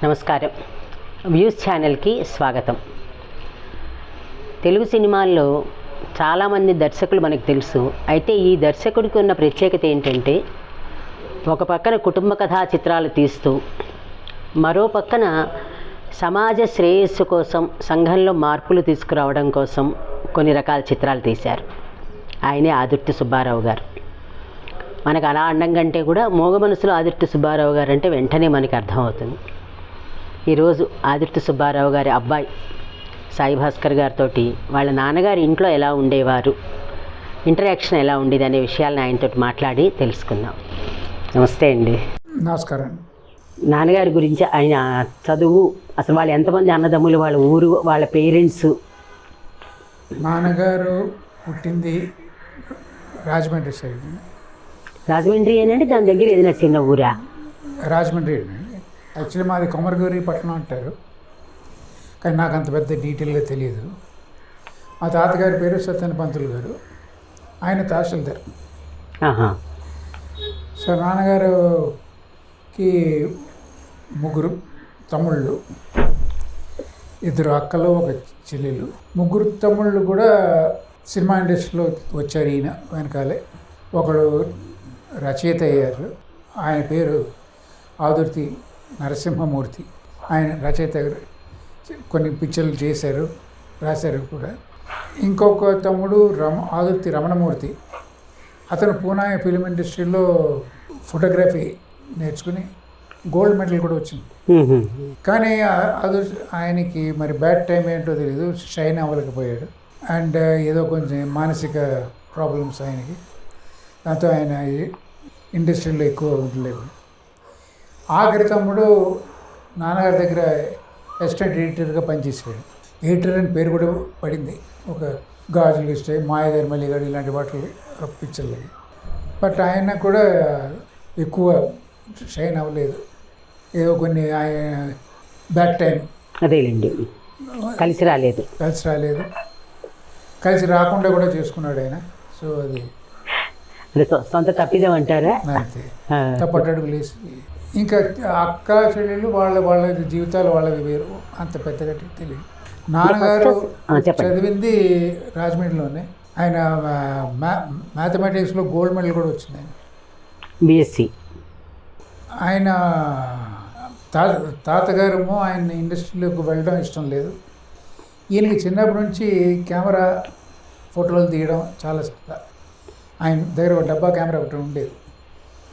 నమస్కారం. వ్యూస్ ఛానల్కి స్వాగతం. తెలుగు సినిమాల్లో చాలామంది దర్శకులు మనకు తెలుసు. అయితే ఈ దర్శకుడికి ఉన్న ప్రత్యేకత ఏంటంటే, ఒక పక్కన కుటుంబ కథా చిత్రాలు తీస్తూ, మరో పక్కన సమాజ శ్రేయస్సు కోసం, సంఘంలో మార్పులు తీసుకురావడం కోసం కొన్ని రకాల చిత్రాలు తీశారు. ఆయనే ఆదుర్తి సుబ్బారావు గారు. మనకు అలా అండం కంటే కూడా మోగ మనసులో ఆదుర్తి సుబ్బారావు గారు అంటే వెంటనే మనకి అర్థమవుతుంది. ఈరోజు ఆదుర్తి సుబ్బారావు గారి అబ్బాయి సాయి భాస్కర్ గారితో వాళ్ళ నాన్నగారి ఇంట్లో ఎలా ఉండేవారు, ఇంటరాక్షన్ ఎలా ఉండేది అనే విషయాలను ఆయనతో మాట్లాడి తెలుసుకుందాం. నమస్తే అండి. నమస్కారం. నాన్నగారి గురించి, ఆయన చదువు, అసలు వాళ్ళు ఎంతమంది అన్నదమ్ములు, వాళ్ళ ఊరు, వాళ్ళ పేరెంట్స్. నాన్నగారు పుట్టింది రాజమండ్రి సైడ్. రాజమండ్రి ఏంటంటే దాని దగ్గర ఏదైనా చిన్న ఊరా? రాజమండ్రి అండి. యాక్చువల్లీ మాది కొమరగూరి పట్టణం అంటారు, కానీ నాకు అంత పెద్ద డీటెయిల్గా తెలియదు. మా తాతగారి పేరు సత్యన పంతులు గారు, ఆయన తహసీల్దార్. సో నాన్నగారికి ముగ్గురు తమ్ముళ్ళు, ఇద్దరు అక్కలు, ఒక చెల్లెలు. ముగ్గురు తమ్ముళ్ళు కూడా సినిమా ఇండస్ట్రీలో వచ్చారు ఈయన వెనకాలే. ఒకడు రచయిత అయ్యారు, ఆయన పేరు ఆదుర్తి నరసింహమూర్తి. ఆయన రచయిత, కొన్ని పిక్చర్లు చేశారు, రాశారు కూడా. ఇంకొక తమ్ముడు ఆదుర్తి రమణమూర్తి. అతను పూనా ఫిలిం ఇండస్ట్రీలో ఫోటోగ్రఫీ నేర్చుకుని గోల్డ్ మెడల్ కూడా వచ్చింది. కానీ ఆయనకి మరి బ్యాడ్ టైం ఏంటో తెలియదు, షైన్ అవ్వలేకపోయాడు. అండ్ ఏదో కొంచెం మానసిక ప్రాబ్లమ్స్ ఆయనకి, దాంతో ఆయన ఇండస్ట్రీలో ఎక్కువ ఉండలేదు. ఆఖరి తమ్ముడు నాన్నగారి దగ్గర అసిస్టెంట్ ఎడిటర్గా పనిచేసాడు. ఎడిటర్ అని పేరు కూడా పడింది, ఒక గాజులు ఇష్టాయి, మాయదారి మల్లిగాడు ఇలాంటి వాటికి పిక్చర్లకి. బట్ ఆయన కూడా ఎక్కువ షైన్ అవ్వలేదు, ఏదో కొన్ని బ్యాడ్ టైం. అదేలేండి, కలిసి రాలేదు. కలిసి రాకుండా కూడా చేసుకున్నాడు ఆయన. సో అది సొంత తప్పిదం అంటారా? అంతే, తప్పటడుగు లేసి. ఇంకా అక్క చెల్లెళ్ళు వాళ్ళ జీవితాలు వాళ్ళవి వేరు, అంత పెద్దగా తెలియదు. నాన్నగారు చదివింది రాజమండ్రిలోనే. ఆయన మ్యాథమెటిక్స్లో గోల్డ్ మెడల్ కూడా వచ్చింది. ఆయన బిఎస్సి. ఆయన తాతగారేమో ఆయన ఇండస్ట్రీలోకి వెళ్ళడం ఇష్టం లేదు. ఈయనకి చిన్నప్పటి నుంచి కెమెరా ఫోటోలు తీయడం చాలా సరదా. ఆయన దగ్గర ఒక డబ్బా కెమెరా ఒకటి ఉండేది,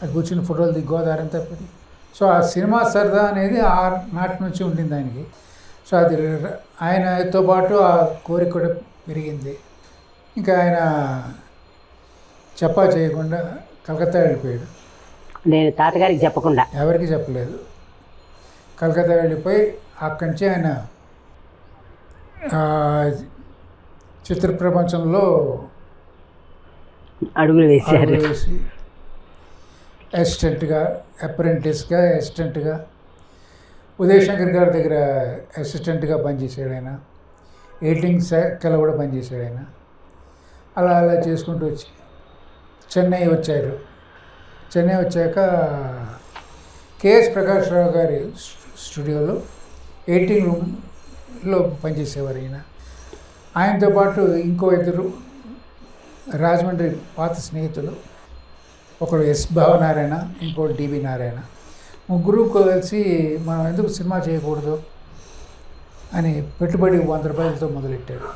అది కూర్చుని ఫోటోలు దిగ్గోదారంతా పెట్టి. సో ఆ సినిమా సరదా అనేది ఆ నాటి నుంచి ఉండింది ఆయనకి. సో అది ఆయనతో పాటు ఆ కోరిక కూడా పెరిగింది. ఇంకా ఆయన చేయకుండా కలకత్తా వెళ్ళిపోయాడు. నేను తాతగారికి చెప్పకుండా, ఎవరికి చెప్పలేదు. కలకత్తా వెళ్ళిపోయి అక్కడి నుంచి ఆయన చిత్ర ప్రపంచంలో అడుగులు వేసి అసిస్టెంట్గా, అప్రెంటిస్గా, అసిస్టెంట్గా, ఉదయ్ శంకర్ గారి దగ్గర అసిస్టెంట్గా పనిచేసాడు ఆయన. ఎడిటింగ్ శాఖలో కూడా పనిచేసాడు ఆయన. అలా చేసుకుంటూ వచ్చి చెన్నై వచ్చారు. చెన్నై వచ్చాక కేఎస్ ప్రకాష్ రావు గారి స్టూడియోలో ఎడిటింగ్ రూమ్లో పనిచేసేవారు ఈయన. ఆయనతో పాటు ఇంకో ఇద్దరు రాజమండ్రి పాత స్నేహితులు, ఒకడు ఎస్ భావనారాయణ, ఇంకోటి డిబి నారాయణ. ముగ్గురు కలిసి మనం ఎందుకు సినిమా చేయకూడదు అని పెట్టుబడి 100 రూపాయలతో మొదలెట్టారు.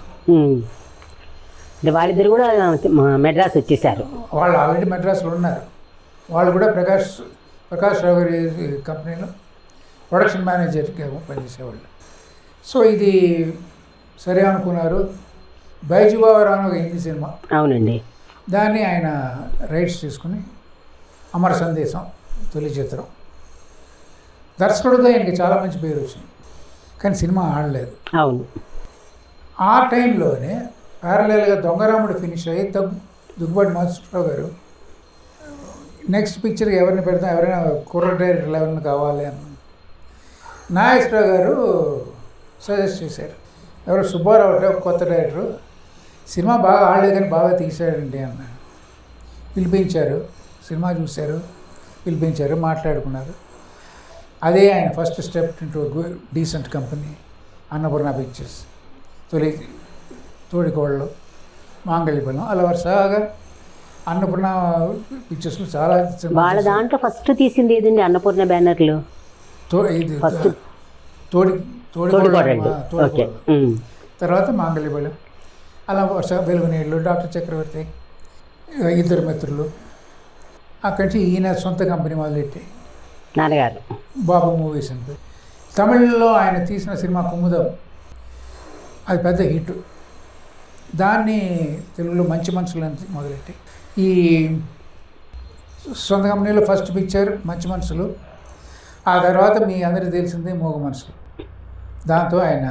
వాళ్ళిద్దరు కూడా మెడ్రాస్ వచ్చేసారు. వాళ్ళు ఆల్రెడీ మెడ్రాస్లో ఉన్నారు. వాళ్ళు కూడా ప్రకాష్ రావు గారి కంపెనీలో ప్రొడక్షన్ మేనేజర్గా పనిచేసేవాళ్ళు. సో ఇది సరే అనుకున్నారు. బైజుబావరా అని ఒక హిందీ సినిమా, అవునండి, దాన్ని ఆయన రైట్స్ తీసుకుని అమర సందేశం తొలి చిత్రం. దర్శకుడితో ఆయనకి చాలా మంచి పేరు వచ్చింది, కానీ సినిమా ఆడలేదు. అవును. ఆ టైంలోనే ప్యారలల్గా దొంగరాముడు ఫినిష్ అయ్యి దుగ్గుబాటి మాస్టర్రావు గారు నెక్స్ట్ పిక్చర్కి ఎవరిని పెడతాం, ఎవరైనా కుర్ర డైరెక్టర్లు ఎవరిని కావాలి అని నాగేశ్వరరావు గారు సజెస్ట్ చేశారు. ఎవరు సుబ్బారావు అంటే ఒక కొత్త డైరెక్టరు, సినిమా బాగా ఆడలేదు కానీ బాగా తీశాడండి అన్నాడు. పిలిపించారు, సినిమా చూశారు, పిలిపించారు, మాట్లాడుకున్నారు. అదే ఆయన first step into decent company Annapurna pictures, Thodikodallu, Mangalyabalam, అలా వరుసగా అన్నపూర్ణ పిక్చర్స్లో చాలా వాళ్ళ దాంట్లో ఫస్ట్ తీసింది ఏదండి అన్నపూర్ణ బ్యానర్లో? ఇది ఫస్ట్ తోడికోళ్ళు, ఓకే. తర్వాత మాంగళ్యబలం, అలా వరుస వెలుగునీళ్ళు, డాక్టర్ చక్రవర్తి, ఇద్దరు మిత్రులు, అక్కడి నుంచి ఈయన సొంత కంపెనీ మొదలెట్టి నాన్నగారు బాబు మూవీస్ అంటే. తమిళ్లో ఆయన తీసిన సినిమా కుముదం అది పెద్ద హిట్. దాన్ని తెలుగులో మంచి మనుషులు అని మొదలెట్టి ఈ సొంత కంపెనీలో ఫస్ట్ పిక్చర్ మంచి మనుషులు, ఆ తర్వాత మీ అందరికీ తెలిసిందే మూగ మనుషులు. దాంతో ఆయన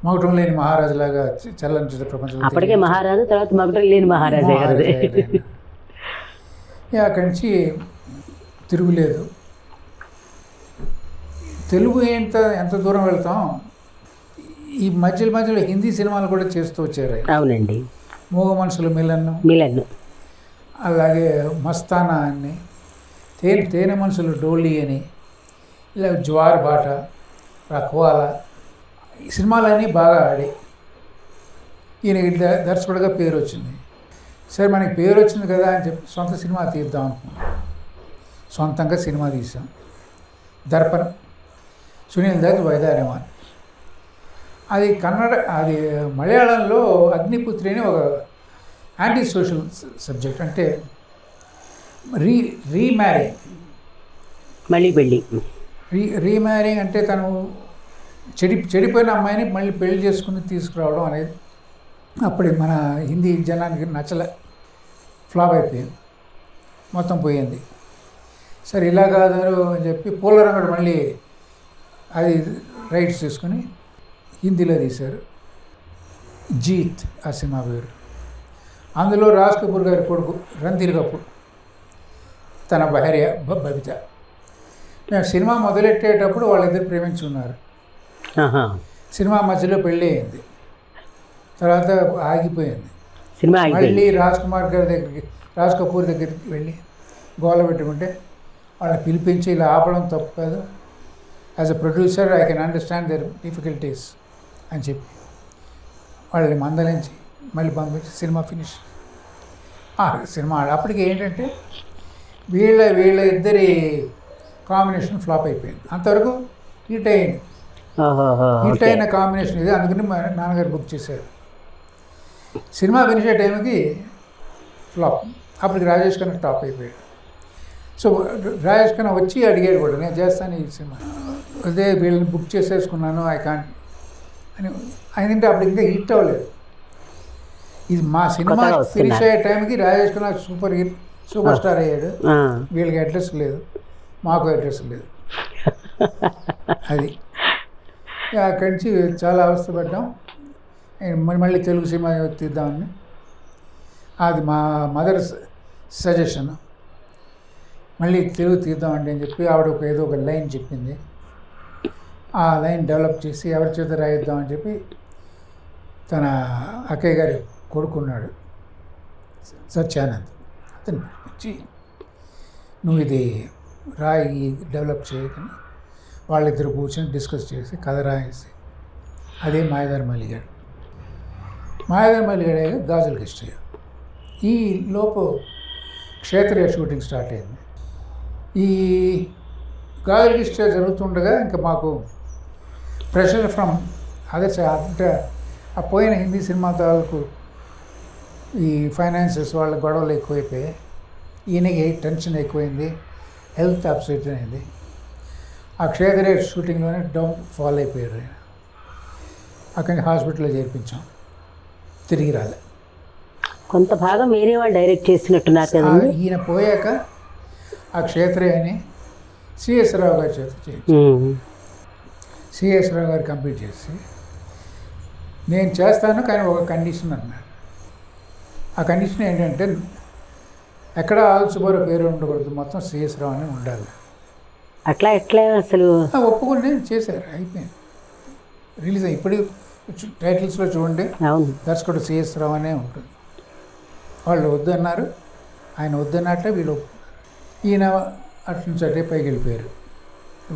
మగటం లేని మహారాజులాగా చలనచిత్ర ప్రపంచంలో అప్పటికే మహారాజు, తర్వాత మగటం లేని మహారాజే గారు. అక్కడి నుంచి తిరుగులేదు. తెలుగు ఎంత దూరం వెళ్తాం, ఈ మధ్యలో హిందీ సినిమాలు కూడా చేస్తూ వచ్చారు. అవునండి. మూగ మనుషులు మిలన్, అలాగే మస్తానా అని, తేనె మనుషులు డోలీ అని, ఇలా జ్వార్ బాట, రఖవాలా, ఈ సినిమాలన్నీ బాగా ఆడి ఈయనకి దర్శకుడిగా పేరు వచ్చింది. సరే మనకి పేరు వచ్చింది కదా అని చెప్పి సొంత సినిమా తీద్దాం అనుకున్నాం. సొంతంగా సినిమా తీసాం. దర్పణం, సునీల్ దత్, వైదారెమాన్. అది అది మలయాళంలో అగ్నిపుత్రి అని ఒక యాంటీ సోషల్ సబ్జెక్ట్, అంటే రీమ్యారింగ్, మళ్ళీ పెళ్ళి. రీమ్యారింగ్ అంటే తను చెడిపోయిన అమ్మాయిని మళ్ళీ పెళ్లి చేసుకుని తీసుకురావడం అనేది అప్పుడు మన హిందీ జనానికి నచ్చలే, ఫ్లాప్ అయిపోయింది, మొత్తం పోయింది. సరే ఇలా కాదు అని చెప్పి పూలరంగడు మళ్ళీ అది రైట్స్ తీసుకుని హిందీలో తీశారు. జీత్ ఆ సినిమా పేరు. అందులో రాజ్ కపూర్ గారి కొడుకు రణధీర్ కపూర్, తన భార్య బబిత. మేము సినిమా మొదలెట్టేటప్పుడు వాళ్ళిద్దరు ప్రేమించుకున్నారు. సినిమా మధ్యలో పెళ్ళి అయింది, తర్వాత ఆగిపోయింది. మళ్ళీ రాజ్ కపూర్ దగ్గరికి వెళ్ళి గోల పెట్టుకుంటే వాళ్ళని పిలిపించి ఇలా ఆపడం తప్పు కాదు, as a producer I can understand their difficulties అని చెప్పి వాళ్ళని మందలించి మళ్ళీ పంపించి సినిమా ఫినిష్. సినిమా అప్పటికి ఏంటంటే వీళ్ళ ఇద్దరి కాంబినేషన్ ఫ్లాప్ అయిపోయింది. అంతవరకు హిట్ అయింది. హిట్ అయిన కాంబినేషన్ ఇది, అందుకని మా నాన్నగారు బుక్ చేశారు. సినిమా ఫినిష్ అయ్యే టైంకి ఫ్లాప్. అప్పటికి రాజేష్ ఖన్నా టాప్ అయిపోయాడు. సో రాజేష్ ఖన్నా వచ్చి అడిగాడు కూడా, నేను చేస్తాను ఈ సినిమా, అదే వీళ్ళని బుక్ చేసేసుకున్నాను, ఐ కాంట్ అని. ఆయనంటే అప్పుడు ఇంకా హిట్ అవ్వలేదు. ఇది మా సినిమా ఫినిష్ అయ్యే టైంకి రాజేష్ ఖన్నా సూపర్ స్టార్ అయ్యాడు. వీళ్ళకి అడ్రస్ లేదు, మాకు అడ్రస్ లేదు. అది అక్కడి నుంచి చాలా అవస్థపడ్డాం. మళ్ళీ తెలుగు సినిమా తీద్దామని, అది మా మదర్ సజెషన్, మళ్ళీ తెలుగు తీద్దామండి అని చెప్పి ఆవిడ ఏదో ఒక లైన్ చెప్పింది. ఆ లైన్ డెవలప్ చేసి ఎవరి చేత రాయిద్దామని చెప్పి తన అక్కయ్య గారి కొడుకున్నాడు సత్యానంద్, అతను పిలిపించి నువ్వు ఇది రాయి డెవలప్ చేయకని వాళ్ళిద్దరు కూర్చొని డిస్కస్ చేసి కథ రాయేసి, అదే మాయదారి మల్లిగాడు. మాయదారి మల్లిగాడే గాజుల కృష్ణయ్య. ఈ లోపు క్షేత్రీయ షూటింగ్ స్టార్ట్ అయింది. ఈ గాజుల కృష్ణయ్య జరుగుతుండగా ఇంకా మాకు ప్రెషర్ ఫ్రమ్ అదర్ అంటే ఆ పోయిన హిందీ సినిమా తాలూకు ఈ ఫైనాన్సెస్ వాళ్ళ గొడవలు ఎక్కువైపోయాయి. ఈయనకి టెన్షన్ ఎక్కువైంది, హెల్త్ అప్సెట్ అయింది. ఆ క్షేత్రీయ షూటింగ్లోనే డౌన్ ఫాల్ అయిపోయారు ఆయన. అక్కడి నుంచి హాస్పిటల్లో చేర్పించాం, తిరిగి రాలే. కొంత భాగం వేరే వాళ్ళు డైరెక్ట్ చేసినట్టున్నారు కదా. ఈయన పోయాక ఆ క్షేత్రీయని సిఎస్ రావు గారి చేత చేయించి, సిఎస్ రావు గారు కంప్లీట్ చేసి నేను చేస్తాను కానీ ఒక కండిషన్ అన్నాడు. ఆ కండిషన్ ఏంటంటే ఎక్కడ ఆల్సుబారు పేరు ఉండకూడదు, మొత్తం సిఎస్ రావు అని ఉండాలి. అట్లా ఎట్లా అసలు ఒప్పుకొని చేశారు, అయిపోయింది. రిలీజ్ అయ్యి ఇప్పుడు టైటిల్స్లో చూడండి, దర్శకుడు సిఎస్ రావు అనే ఉంటుంది. వాళ్ళు వద్దన్నారు, ఆయన వద్దన్నట్టే వీళ్ళు ఒప్పుకున్నారు. ఈయన అటు నుంచి అటే పైకి వెళ్ళిపోయారు.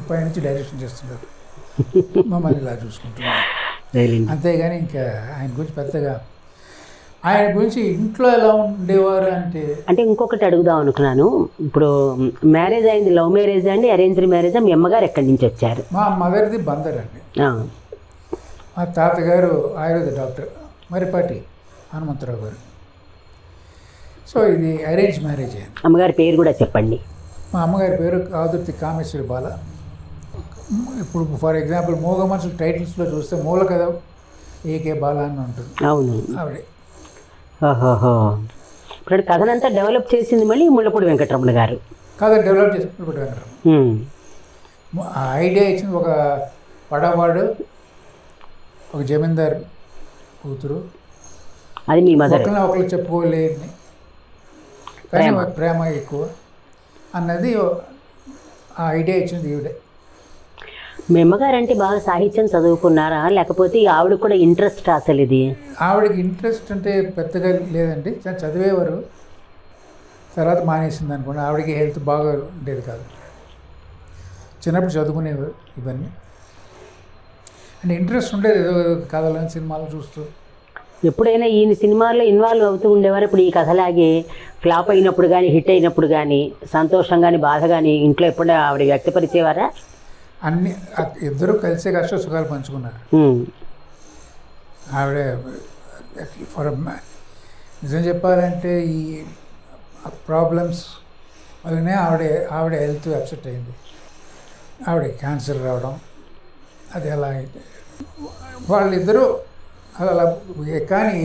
పైనుంచి డైరెక్షన్ చేస్తున్నారు, మమ్మల్ని ఇలా చూసుకుంటున్నారు. అంతేగాని ఇంకా ఆయన గురించి పెద్దగా, ఆయన గురించి ఇంట్లో ఎలా ఉండేవారు అంటే ఇంకొకటి అడుగుదాం అనుకున్నాను. ఇప్పుడు మ్యారేజ్ అయింది, లవ్ మ్యారేజ్ అండి, అరేంజ్డ్ మ్యారేజ్? మీ అమ్మగారు ఎక్కడి నుంచి వచ్చారు? మా మదర్ది బందర్ అండి. మా తాతగారు ఆయుర్వేద డాక్టర్ మరిపాటి హనుమంతరావు గారు. సో ఇది అరేంజ్ మ్యారేజ్ అయింది. అమ్మగారి పేరు కూడా చెప్పండి. మా అమ్మగారి పేరు ఆదుర్తి కామేశ్వరి బాల. ఇప్పుడు ఫర్ ఎగ్జాంపుల్ మూగ మనుషుల టైటిల్స్లో చూస్తే మూల కథ ఏకే బాల అని ఉంటుంది. అవును, ఆవిడే. ఓహోహో. ఇప్పుడు కథనంతా డెవలప్ చేసింది మళ్ళీ ముళ్ళపూడి వెంకటరమణ గారు. కథ డెవలప్ చేసి ముళ్ళపూడి వెంకటరమణ. ఆ ఐడియా ఇచ్చింది ఒక పడవాడు, ఒక జమీందార్ కూతురు. అది మీ మదర్. ఒకళ్ళు చెప్పుకోలేని కానీ ప్రేమ ఎక్కువ అన్నది ఆ ఐడియా ఇచ్చింది ఈవిడే. మీ అమ్మగారు అంటే బాగా సాహిత్యం చదువుకున్నారా, లేకపోతే ఆవిడకి కూడా ఇంట్రెస్ట్ అసలు ఇది? ఆవిడకి ఇంట్రెస్ట్ అంటే పెద్దగా లేదండి, చదివేవారు, తర్వాత మానేసింది అనుకోండి. ఆవిడకి హెల్త్ బాగా ఉండేది కాదు, చిన్నప్పుడు చదువుకునేవారు ఇవన్నీ. అంటే ఇంట్రెస్ట్ ఉండేది ఏదో కథలని సినిమాలు చూస్తూ. ఎప్పుడైనా ఈయన సినిమాల్లో ఇన్వాల్వ్ అవుతూ ఉండేవారు? ఇప్పుడు ఈ కథలాగే ఫ్లాప్ అయినప్పుడు కానీ హిట్ అయినప్పుడు కానీ సంతోషం కానీ బాధ కానీ ఇంట్లో ఎప్పుడు ఆవిడ వ్యక్తపరిచేవారా? అన్ని ఇద్దరూ కలిసే కష్ట సుఖాలు పంచుకున్నారు. ఆవిడ ఫర్ నిజం చెప్పాలంటే ఈ ప్రాబ్లమ్స్ వల్లనే ఆవిడ హెల్త్ అప్సెట్ అయింది. ఆవిడ క్యాన్సర్ రావడం అది ఎలా అయితే వాళ్ళిద్దరూ అలా. కానీ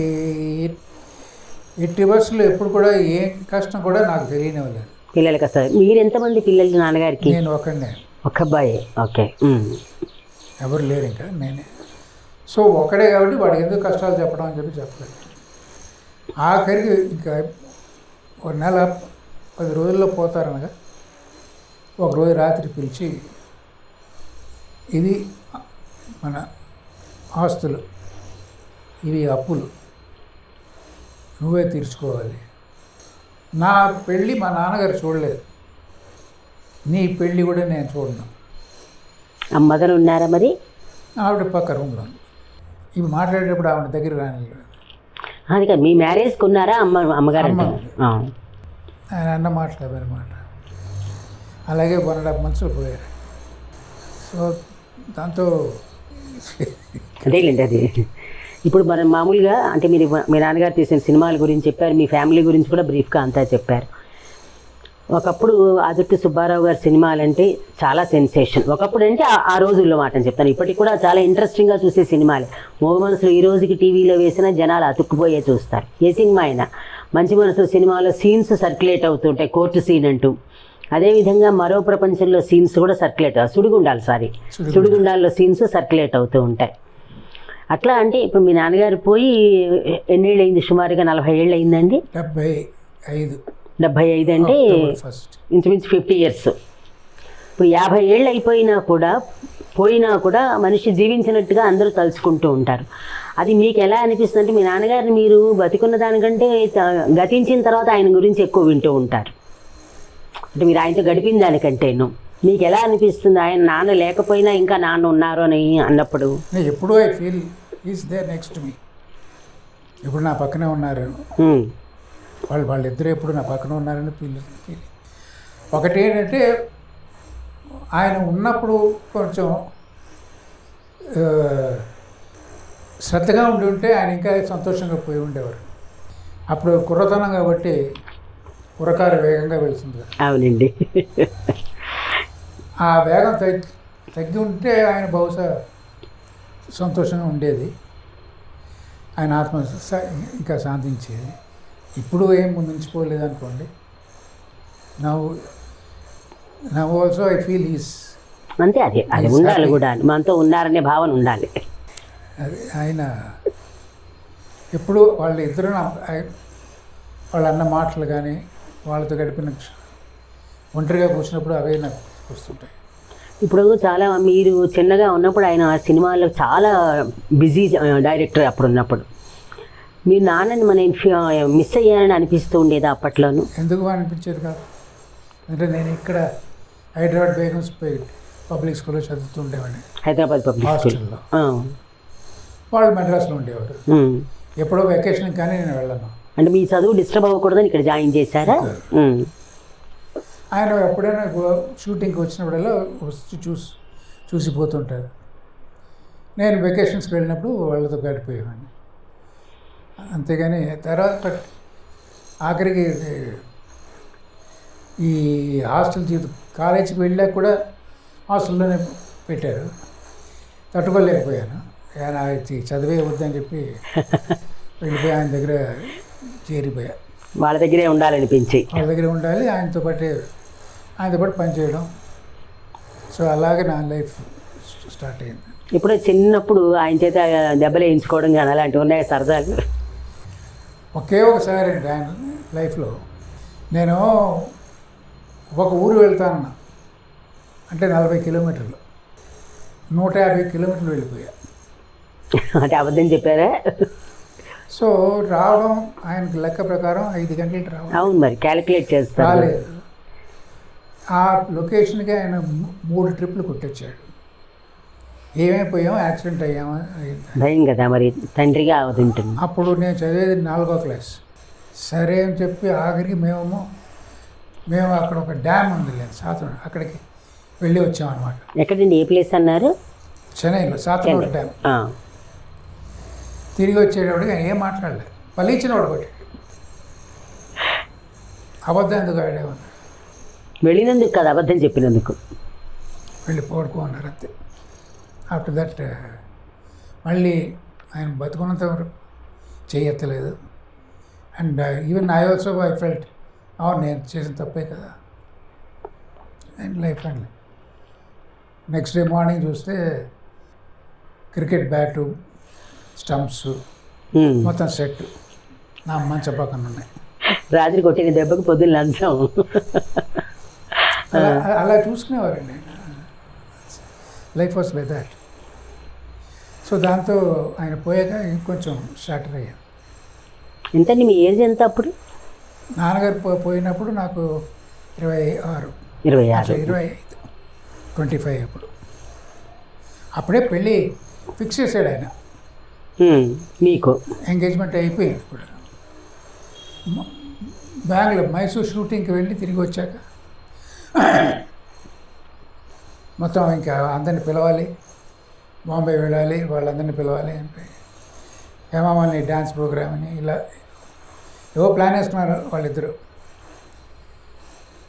ఎట్టి బస్సులో ఎప్పుడు కూడా ఏ కష్టం కూడా నాకు తెలియనివ్వలేదు. పిల్లలకి అసలు మీరు ఎంతమంది పిల్లలు నాన్నగారికి? నేను ఒకనే, ఒక అబ్బాయి. ఓకే. ఎవరు లేరు ఇంకా, నేనే. సో ఒకడే కాబట్టి వాడికి ఎందుకు కష్టాలు చెప్పడం అని చెప్పలేదు. ఆఖరికి ఇంకా ఒక నెల 10 రోజుల్లో పోతారనగా ఒకరోజు రాత్రి పిలిచి, ఇది మన ఆస్తులు, ఇవి అప్పులు, నువ్వే తీర్చుకోవాలి. నా పెళ్ళి మా నాన్నగారు చూడలేదు, నీ పెళ్ళి కూడా నేను చూడను. మదర్ ఉన్నారా మరి? ఆవిడ పక్క రూమ్లో. ఇవి మాట్లాడేటప్పుడు ఆవిడ దగ్గర రాని. అది కాదు, మీ మ్యారేజ్కి ఉన్నారా అమ్మగారు? ఆయన అన్న మాట్లాడారు మాట. అలాగే 1.5 months పోయారు. సో దాంతో అదేలేండి. అది ఇప్పుడు మనం మామూలుగా అంటే మీరు మీ నాన్నగారు తీసిన సినిమాల గురించి చెప్పారు, మీ ఫ్యామిలీ గురించి కూడా బ్రీఫ్గా అంతా చెప్పారు. ఒకప్పుడు ఆదుర్తి సుబ్బారావు గారి సినిమాలంటే చాలా సెన్సేషన్. ఒకప్పుడు అంటే ఆ రోజుల్లో మాట అని చెప్తాను. ఇప్పటికి కూడా చాలా ఇంట్రెస్టింగ్గా చూసే సినిమాలే. మూగ మనసులు ఈ రోజుకి టీవీలో వేసినా జనాలు అతుక్కుపోయే చూస్తారు. ఏ సినిమా అయినా. మంచి మనసులు సినిమాలో సీన్స్ సర్క్యులేట్ అవుతుంటాయి, కోర్టు సీన్ అంటూ. అదేవిధంగా మరో ప్రపంచంలో సీన్స్ కూడా సర్క్యులేట్ సుడిగుండాల్లో సీన్స్ సర్క్యులేట్ అవుతూ ఉంటాయి. అట్లా అంటే ఇప్పుడు మీ నాన్నగారు పోయి ఎన్నేళ్ళు అయింది? సుమారుగా 40 ఏళ్ళు అయిందండి. 75 అంటే ఇంచుమించు 50 years. ఇప్పుడు 50 ఏళ్ళు పోయినా కూడా మనిషి జీవించినట్టుగా అందరూ తలుచుకుంటూ ఉంటారు. అది మీకు ఎలా అనిపిస్తుంది? అంటే మీ నాన్నగారిని మీరు బతికున్న దానికంటే గతించిన తర్వాత ఆయన గురించి ఎక్కువ వింటూ ఉంటారు. అంటే మీరు ఆయనతో గడిపిన దానికంటేను మీకు ఎలా అనిపిస్తుంది? ఆయన నాన్న లేకపోయినా ఇంకా నాన్న ఉన్నారు అని అన్నప్పుడు? ఎప్పుడూ I feel is there next me. ఇప్పుడు నా పక్కనే ఉన్నారు వాళ్ళిద్దరూ, ఎప్పుడు నా పక్కన ఉన్నారని ఫీల్. ఒకటి ఏంటంటే ఆయన ఉన్నప్పుడు కొంచెం శ్రద్ధగా ఉంటే ఆయన ఇంకా సంతోషంగా పోయి ఉండేవారు. అప్పుడు కుర్రతనం కాబట్టి కుర్రకారు వేగంగా వెళ్తుంది. అవునండి. ఆ వేగం తగ్గి ఉంటే ఆయన బహుశా సంతోషంగా ఉండేది, ఆయన ఆత్మ ఇంకా శాంతించేది. ఇప్పుడు ఏం మించిపోలేదు అనుకోండి. Now also I feel is అంతే. అది ఉండాలి కూడా, మనతో ఉన్నారనే భావన ఉండాలి. అది ఆయన ఎప్పుడు వాళ్ళిద్దరూ వాళ్ళు అన్న మాటలు కానీ వాళ్ళతో గడిపిన ఒంటరిగా కూర్చున్నప్పుడు అవే నాకు వస్తుంటాయి. ఇప్పుడు చాలా మీరు చిన్నగా ఉన్నప్పుడు ఆయన సినిమాలో చాలా బిజీ డైరెక్టర్ అప్పుడు ఉన్నప్పుడు. మీ నాన్నని మిస్ అయ్యానని అనిపిస్తూ ఉండేది అప్పట్లోనూ? ఎందుకు అనిపించేది కాదు. అంటే నేను ఇక్కడ హైదరాబాద్ బేగమ్స్ పబ్లిక్ స్కూల్లో చదువుతుండేవాడిని హైదరాబాద్ పబ్లిక్ స్కూల్. హాస్టల్లో. వాళ్ళు మెడ్రాస్లో ఉండేవారు. ఎప్పుడో వెకేషన్ కానీ నేను వెళ్ళను. అంటే మీ చదువు డిస్టర్బ్ అవ్వకూడదని ఇక్కడ జాయిన్ చేశారా? ఆయన ఎప్పుడైనా షూటింగ్కి వచ్చినప్పుడల్లా వచ్చి చూసిపోతుంటారు. నేను వెకేషన్స్కి వెళ్ళినప్పుడు వాళ్ళతో గడిపోయేవాడిని. అంతేగాని తర్వాత ఆఖరికి ఈ హాస్టల్ జీవితం కాలేజీకి వెళ్ళాక కూడా హాస్టల్లోనే పెట్టారు. తట్టుకోలేకపోయాను. ఆయన చదివే వద్దని చెప్పి వెళ్ళిపోయి ఆయన దగ్గర చేరిపోయా. వాళ్ళ దగ్గరే ఉండాలనిపించి వాళ్ళ దగ్గరే ఉండాలి, ఆయనతో పాటు పనిచేయడం. సో అలాగే నా లైఫ్ స్టార్ట్ అయింది. ఇప్పుడు చిన్నప్పుడు ఆయన చేత దెబ్బలు వేయించుకోవడం కానీ అలాంటివి ఉన్నాయి సరదాలు? ఒకే ఒకసారి అండి ఆయన లైఫ్లో. నేను ఒక ఊరు వెళ్తానన్నా అంటే 40 కిలోమీటర్లు, 150 కిలోమీటర్లు వెళ్ళిపోయా. అంటే అబద్ధం చెప్పారా? సో రావడం ఆయనకి లెక్క ప్రకారం 5 గంటలు రావడం. అవును, మరి క్యాలిక్యులేట్ చేస్తారు. రాలేదు. ఆ లొకేషన్కి ఆయన 3 ట్రిప్లు కొట్టొచ్చాడు. ఏమైపోయాం, యాక్సిడెంట్ అయ్యామా భయం కదా మరి, తండ్రిగా అవదుంటుంది. అప్పుడు నేను చదివేది 4వ క్లాస్. సరే అని చెప్పి ఆఖరికి మేము అక్కడ ఒక డ్యామ్ ఉంది లేదు సాతనూరు, అక్కడికి వెళ్ళి వచ్చామన్నమాట. ఎక్కడండి, ఏ ప్లేస్ అన్నారు? చెన్నైలో సాతనూరు డ్యామ్. తిరిగి వచ్చేటప్పుడు ఏం మాట్లాడలేదు, పలిచిన వాడు కొట్టాడు. అబద్ధం ఎందుకు ఆడేమన్నా, వెళ్ళినందుకు కదా అబద్ధం చెప్పినందుకు. వెళ్ళి పడుకో అన్నారు అంతే. ఆఫ్టర్ దట్ మళ్ళీ ఆయన బతుకున్నంత వరకు చేయెత్తలేదు. And even I also I felt నేను చేసిన తప్పే కదా and life and next day morning చూస్తే క్రికెట్ బ్యాటు, స్టంప్స్ మొత్తం సెట్ నా మంచం పక్కన ఉన్నాయి. రాత్రి కొట్టిన దెబ్బకు పొద్దున్న లంచం. అలా చూసుకునేవారండి. Life was like that. So దాంతో ఆయన పోయాక ఇంకొంచెం షాటర్ అయ్యాను. ఎంతండి మీ ఏజ్ ఎంత అప్పుడు? నాన్నగారు పోయినప్పుడు నాకు 26, 25 అప్పుడు. అప్పుడే పెళ్ళి ఫిక్స్ చేశాడు ఆయన. మీకు ఎంగేజ్మెంట్ అయిపోయింది కూడా. మైసూర్ షూటింగ్కి వెళ్ళి తిరిగి వచ్చాక మొత్తం ఇంకా అందరిని పిలవాలి, బాంబే వెళ్ళాలి, వాళ్ళందరినీ పిలవాలి అంటే హేమామాలిని డ్యాన్స్ ప్రోగ్రామ్ అని ఇలా ఏవో ప్లాన్ వేసుకున్నారు వాళ్ళిద్దరూ.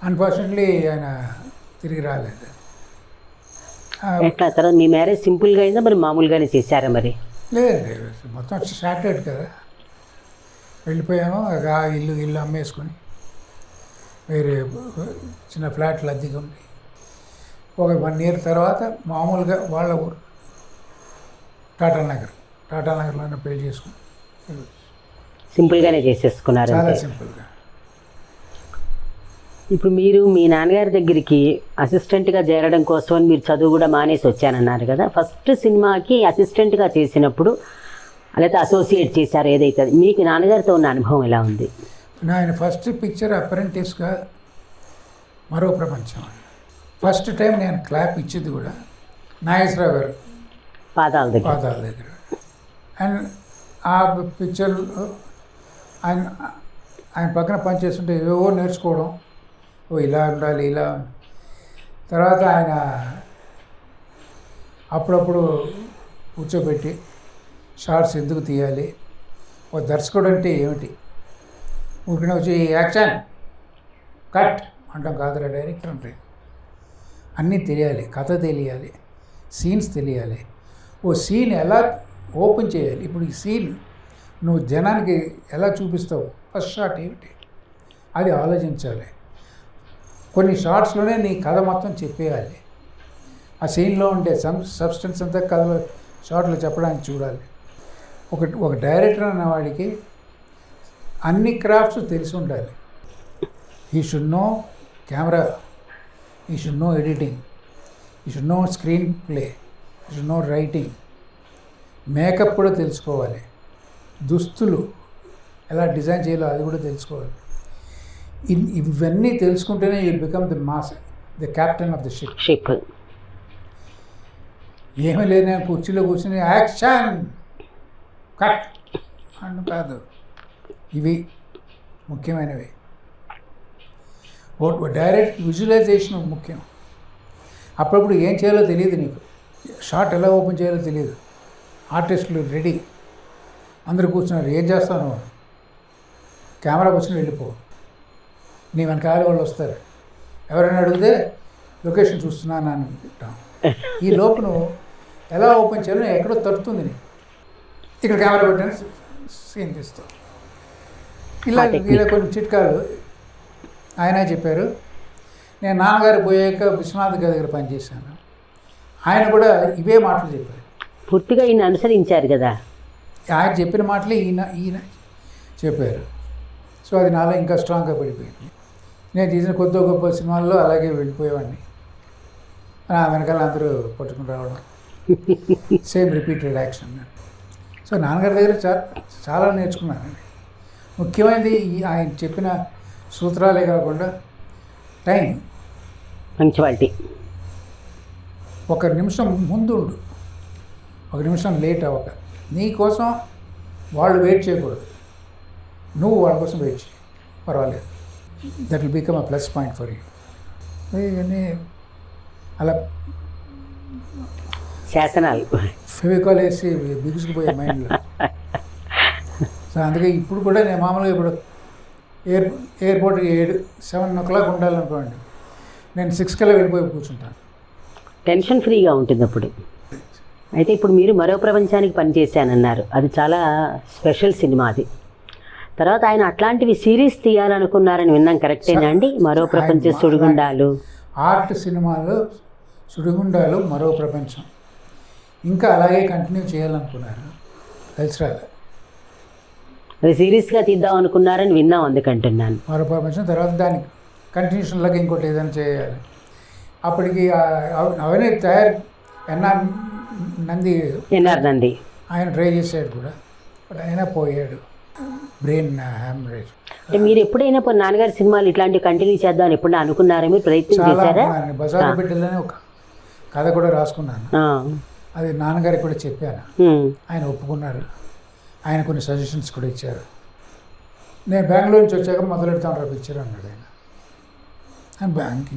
అన్ఫార్చునేట్లీ ఆయన తిరిగి రాలేదు. ఎట్లా తర్వాత మీ మ్యారేజ్ సింపుల్గా అయిందా మరి మామూలుగానే చేశారా? మరి లేదండి, మొత్తం స్టార్టెడ్ కదా. వెళ్ళిపోయాము, ఆ ఇల్లు అమ్మేసుకొని వేరే చిన్న ఫ్లాట్లు అద్దెకి ఉంది. ఒక 1 year తర్వాత మామూలుగా వాళ్ళ ఊరు టాటానగర్లోనే పెళ్లి చేసుకుని సింపుల్గానే చేసేసుకున్నారు. చాలా సింపుల్గా. ఇప్పుడు మీరు మీ నాన్నగారి దగ్గరికి అసిస్టెంట్గా చేరడం కోసం అని మీరు చదువు కూడా మానేసి వచ్చానన్నారు కదా. ఫస్ట్ సినిమాకి అసిస్టెంట్గా చేసినప్పుడు లేకపోతే అసోసియేట్ చేశారు ఏదైతే, మీకు నాన్నగారితో ఉన్న అనుభవం ఎలా ఉంది? ఆయన ఫస్ట్ పిక్చర్ అప్రెంటిస్గా మరో ప్రపంచం. ఫస్ట్ టైం నేను క్లాప్ ఇచ్చింది కూడా నాగేశ్వరరావు గారు పాదాల దగ్గర. అండ్ ఆ పిక్చర్ ఆయన పక్కన పనిచేస్తుంటే ఏవో నేర్చుకోవడం, ఇలా ఉండాలి ఇలా. తర్వాత ఆయన అప్పుడప్పుడు కూర్చోబెట్టి షార్ట్స్ ఎందుకు తీయాలి, ఓ దర్శకుడు అంటే ఏమిటి, ఊరికనే వచ్చి యాక్షన్ కట్ అంటాం కాదురా, డైరెక్టర్ అంటే అన్నీ తెలియాలి, కథ తెలియాలి, సీన్స్ తెలియాలి, ఓ సీన్ ఎలా ఓపెన్ చేయాలి. ఇప్పుడు ఈ సీన్ నువ్వు జనానికి ఎలా చూపిస్తావు, ఫస్ట్ షాట్ ఏమిటి అది ఆలోచించాలి. కొన్ని షార్ట్స్లోనే నీ కథ మొత్తం చెప్పేయాలి. ఆ సీన్లో ఉండే సబ్స్టెన్స్ అంతా కథలో షార్ట్లో చెప్పడానికి చూడాలి. ఒక డైరెక్టర్ అన్నవాడికి అన్ని క్రాఫ్ట్స్ తెలిసి ఉండాలి. He should know camera, he should know editing, he should know screen play, he should know writing, makeup కూడా తెలుసుకోవాలి, దుస్తులు ఎలా డిజైన్ చేయాలో అది కూడా తెలుసుకోవాలి. ఇవన్నీ తెలుసుకుంటేనే you become the mass the captain of the ship. ఏమీ లేదు, నేను కుర్చీలో కూర్చుని యాక్షన్ కట్ అని కాదు, ఇవి ముఖ్యమైనవి. డైరెక్ట్ విజువలైజేషన్ ముఖ్యం. అప్పుడప్పుడు ఏం చేయాలో తెలియదు, నీకు షాట్ ఎలా ఓపెన్ చేయాలో తెలియదు. ఆర్టిస్టులు రెడీ, అందరూ కూర్చున్నారు, ఏం చేస్తాను, కెమెరా కూర్చొని వెళ్ళిపో, నీ వెనకాల వాళ్ళు వస్తారు, ఎవరైనా అడిగితే లొకేషన్ చూస్తున్నాను అని అనుకుంటాం. ఈ లోపును ఎలా ఓపెన్ చేయాలో ఎక్కడో తడుతుంది, నీకు ఇక్కడ కెమెరా పెట్టాను సీన్ తీస్తాం. ఇలా కొన్ని చిట్కాలు ఆయన చెప్పారు. నేను నాన్నగారు పోయాక విశ్వనాథ్ గారి దగ్గర పనిచేశాను, ఆయన కూడా ఇవే మాటలు చెప్పారు. పూర్తిగా ఈయన అనుసరించారు కదా, ఆయన చెప్పిన మాటలే ఈయన చెప్పారు. సో అది నాలో ఇంకా స్ట్రాంగ్గా పడిపోయింది. నేను తీసిన కొద్ది గొప్ప సినిమాల్లో అలాగే వెళ్ళిపోయేవాడిని, వెనకాల అందరూ పట్టుకుని రావడం, సేమ్ రిపీటెడ్ యాక్షన్. సో నాన్నగారి దగ్గర చాలా నేర్చుకున్నానండి. ముఖ్యమైనది ఆయన చెప్పిన సూత్రాలే కాకుండా టైం, పంక్చువాలిటీ. ఒక నిమిషం ముందు ఉండు, ఒక నిమిషం లేట్ అవ్వక. నీ కోసం వాళ్ళు వెయిట్ చేయకూడదు, నువ్వు వాళ్ళ కోసం వెయిట్ చేయి, పర్వాలేదు. That will become a plus point for you. ఇవన్నీ అలా శాసనాలు ఫెవికాల్ వేసి బిగుసుకుపోయే మైండ్లో. సో అందుకే ఇప్పుడు కూడా నేను మామూలుగా ఇప్పుడు ఎయిర్పోర్ట్కి 7 o'clock ఉండాలనుకోండి, నేను 6 కల్లా వెళ్ళిపోయి కూర్చుంటాను. టెన్షన్ ఫ్రీగా ఉంటుంది అప్పుడు. అయితే ఇప్పుడు మీరు మరో ప్రపంచానికి పనిచేశానన్నారు, అది చాలా స్పెషల్ సినిమా అది. తర్వాత ఆయన అట్లాంటివి సిరీస్ తీయాలనుకున్నారని విన్నాం, కరెక్టేనా అండి? మరో ప్రపంచం, సుడిగుండాలు, ఆర్ట్ సినిమాలు, సుడిగుండాలు, మరో ప్రపంచం ఇంకా అలాగే కంటిన్యూ చేయాలనుకున్నారు. కలిసి రాలే, అది సిరీస్గా తీద్దాం అనుకున్నారని విన్నాం, అందుకంటున్నాను. మరో ప్రపంచం తర్వాత దానికి కంటిన్యూషన్లాగా ఇంకోటి ఏదైనా చేయాలి. అప్పటికి అవన్నీ తయారు. ఎన్ఆర్ నంది ఆయన ట్రై చేశాడు కూడా, బట్ ఆయన పోయాడు, బ్రెయిన్ హ్యామరేజ్. అంటే మీరు ఎప్పుడైనా నాన్నగారి సినిమాలు ఇట్లాంటివి కంటిన్యూ చేద్దామని ఎప్పుడైనా అనుకున్నారా? మీరు ప్రయత్నం చేశారా? బజారు బిడ్డలని ఒక కథ కూడా రాసుకున్నాను, అది నాన్నగారికి కూడా చెప్పాను, ఆయన ఒప్పుకున్నారు. ఆయన కొన్ని సజెషన్స్ కూడా ఇచ్చారు. నేను బెంగళూరు నుంచి వచ్చాక మొదలెడతాను రా పిక్చర్ అన్నాడు ఆయన.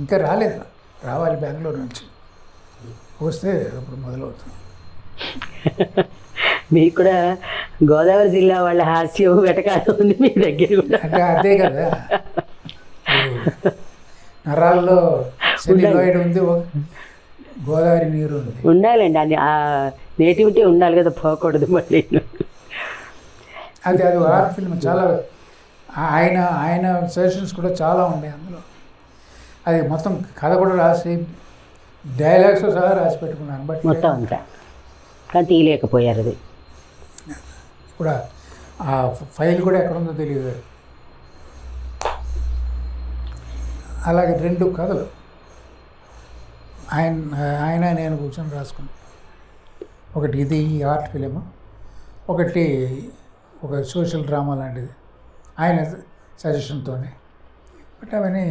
ఇంకా రాలేదు, రావాలి బెంగళూరు నుంచి, వస్తే అప్పుడు మొదలవుతుంది. మీకు కూడా గోదావరి జిల్లా వాళ్ళ హాస్యం వెటకారం ఉంది మీ దగ్గర కూడా. అంటే అదే కదా, నరాల్లో సెల్యులాయిడ్ ఉంది, గోదావరి నీరు ఉంది, ఉండాలండి. అది ఆ నేటివిటీ ఉండాలి కదా, పోకూడదు మళ్ళీ. అది ఆర్ట్ ఫిల్మ్ చాలా, ఆయన సజెషన్స్ కూడా చాలా ఉన్నాయి అందులో. అది మొత్తం కథ కూడా రాసి డైలాగ్స్ సహా రాసి పెట్టుకున్నాను, బట్ మొత్తం అంతా కానీ తీయలేకపోయారు. అది ఇప్పుడు ఆ ఫైల్ కూడా ఎక్కడ ఉందో తెలియదు. అలాగే 2 కథలు ఆయన నేను కూర్చొని రాసుకున్నాను. ఒకటి ఇది ఆర్ట్ ఫిలిం, ఒకటి ఒక సోషల్ డ్రామా లాంటిది ఆయన సజెషన్తోనే. బట్ అవన్నీ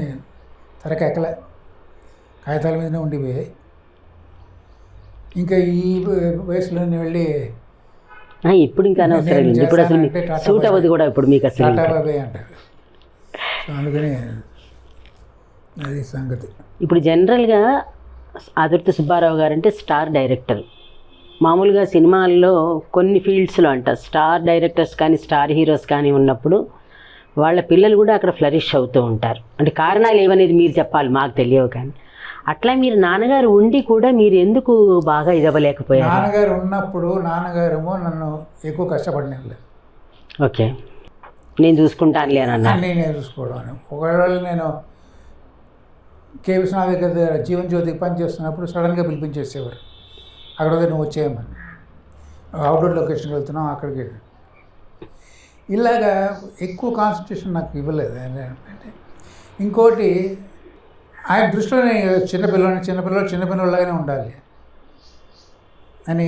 తెరకెక్కలే, కాగితాల మీదనే ఉండిపోయాయి. ఇంకా ఈ వయసులోనే వెళ్ళి ఇప్పుడు ఇంకా అనవసరం, ఇప్పుడు అసలు సూట్ అవ్వదు కూడా ఇప్పుడు మీకు అసలు. టాటా బాబాయ్ అంటారు, అందుకని అది సంగతి. ఇప్పుడు జనరల్గా ఆదుర్తి సుబ్బారావు గారు అంటే స్టార్ డైరెక్టర్. మామూలుగా సినిమాల్లో కొన్ని ఫీల్డ్స్లో అంట స్టార్ డైరెక్టర్స్ కానీ స్టార్ హీరోస్ కానీ ఉన్నప్పుడు వాళ్ళ పిల్లలు కూడా అక్కడ ఫ్లరిష్ అవుతూ ఉంటారు. అంటే కారణాలు ఏమనేది మీరు చెప్పాలి, మాకు తెలియవు. కానీ అట్లా మీరు నాన్నగారు ఉండి కూడా మీరు ఎందుకు బాగా ఇదవ్వలేకపోయారు? నాన్నగారు ఉన్నప్పుడు నాన్నగారేమో నన్ను ఎక్కువ కష్టపడినలేదు. ఓకే, నేను చూసుకుంటానులే అని అన్నా. నేనే చూసుకోవడం అని. ఒకవేళ నేను కే విశ్వనాథ్ దగ్గర జీవన్ జ్యోతికి పనిచేస్తున్నప్పుడు సడన్గా పిలిపించేసేవారు, అక్కడ నువ్వు వచ్చేయమని, అవుట్డోర్ లొకేషన్కి వెళ్తున్నావు అక్కడికి. ఇలాగా ఎక్కువ కాన్సన్ట్రేషన్ నాకు ఇవ్వలేదు. అంటే ఇంకోటి ఆయన దృష్టిలో చిన్నపిల్లలాగానే ఉండాలి అని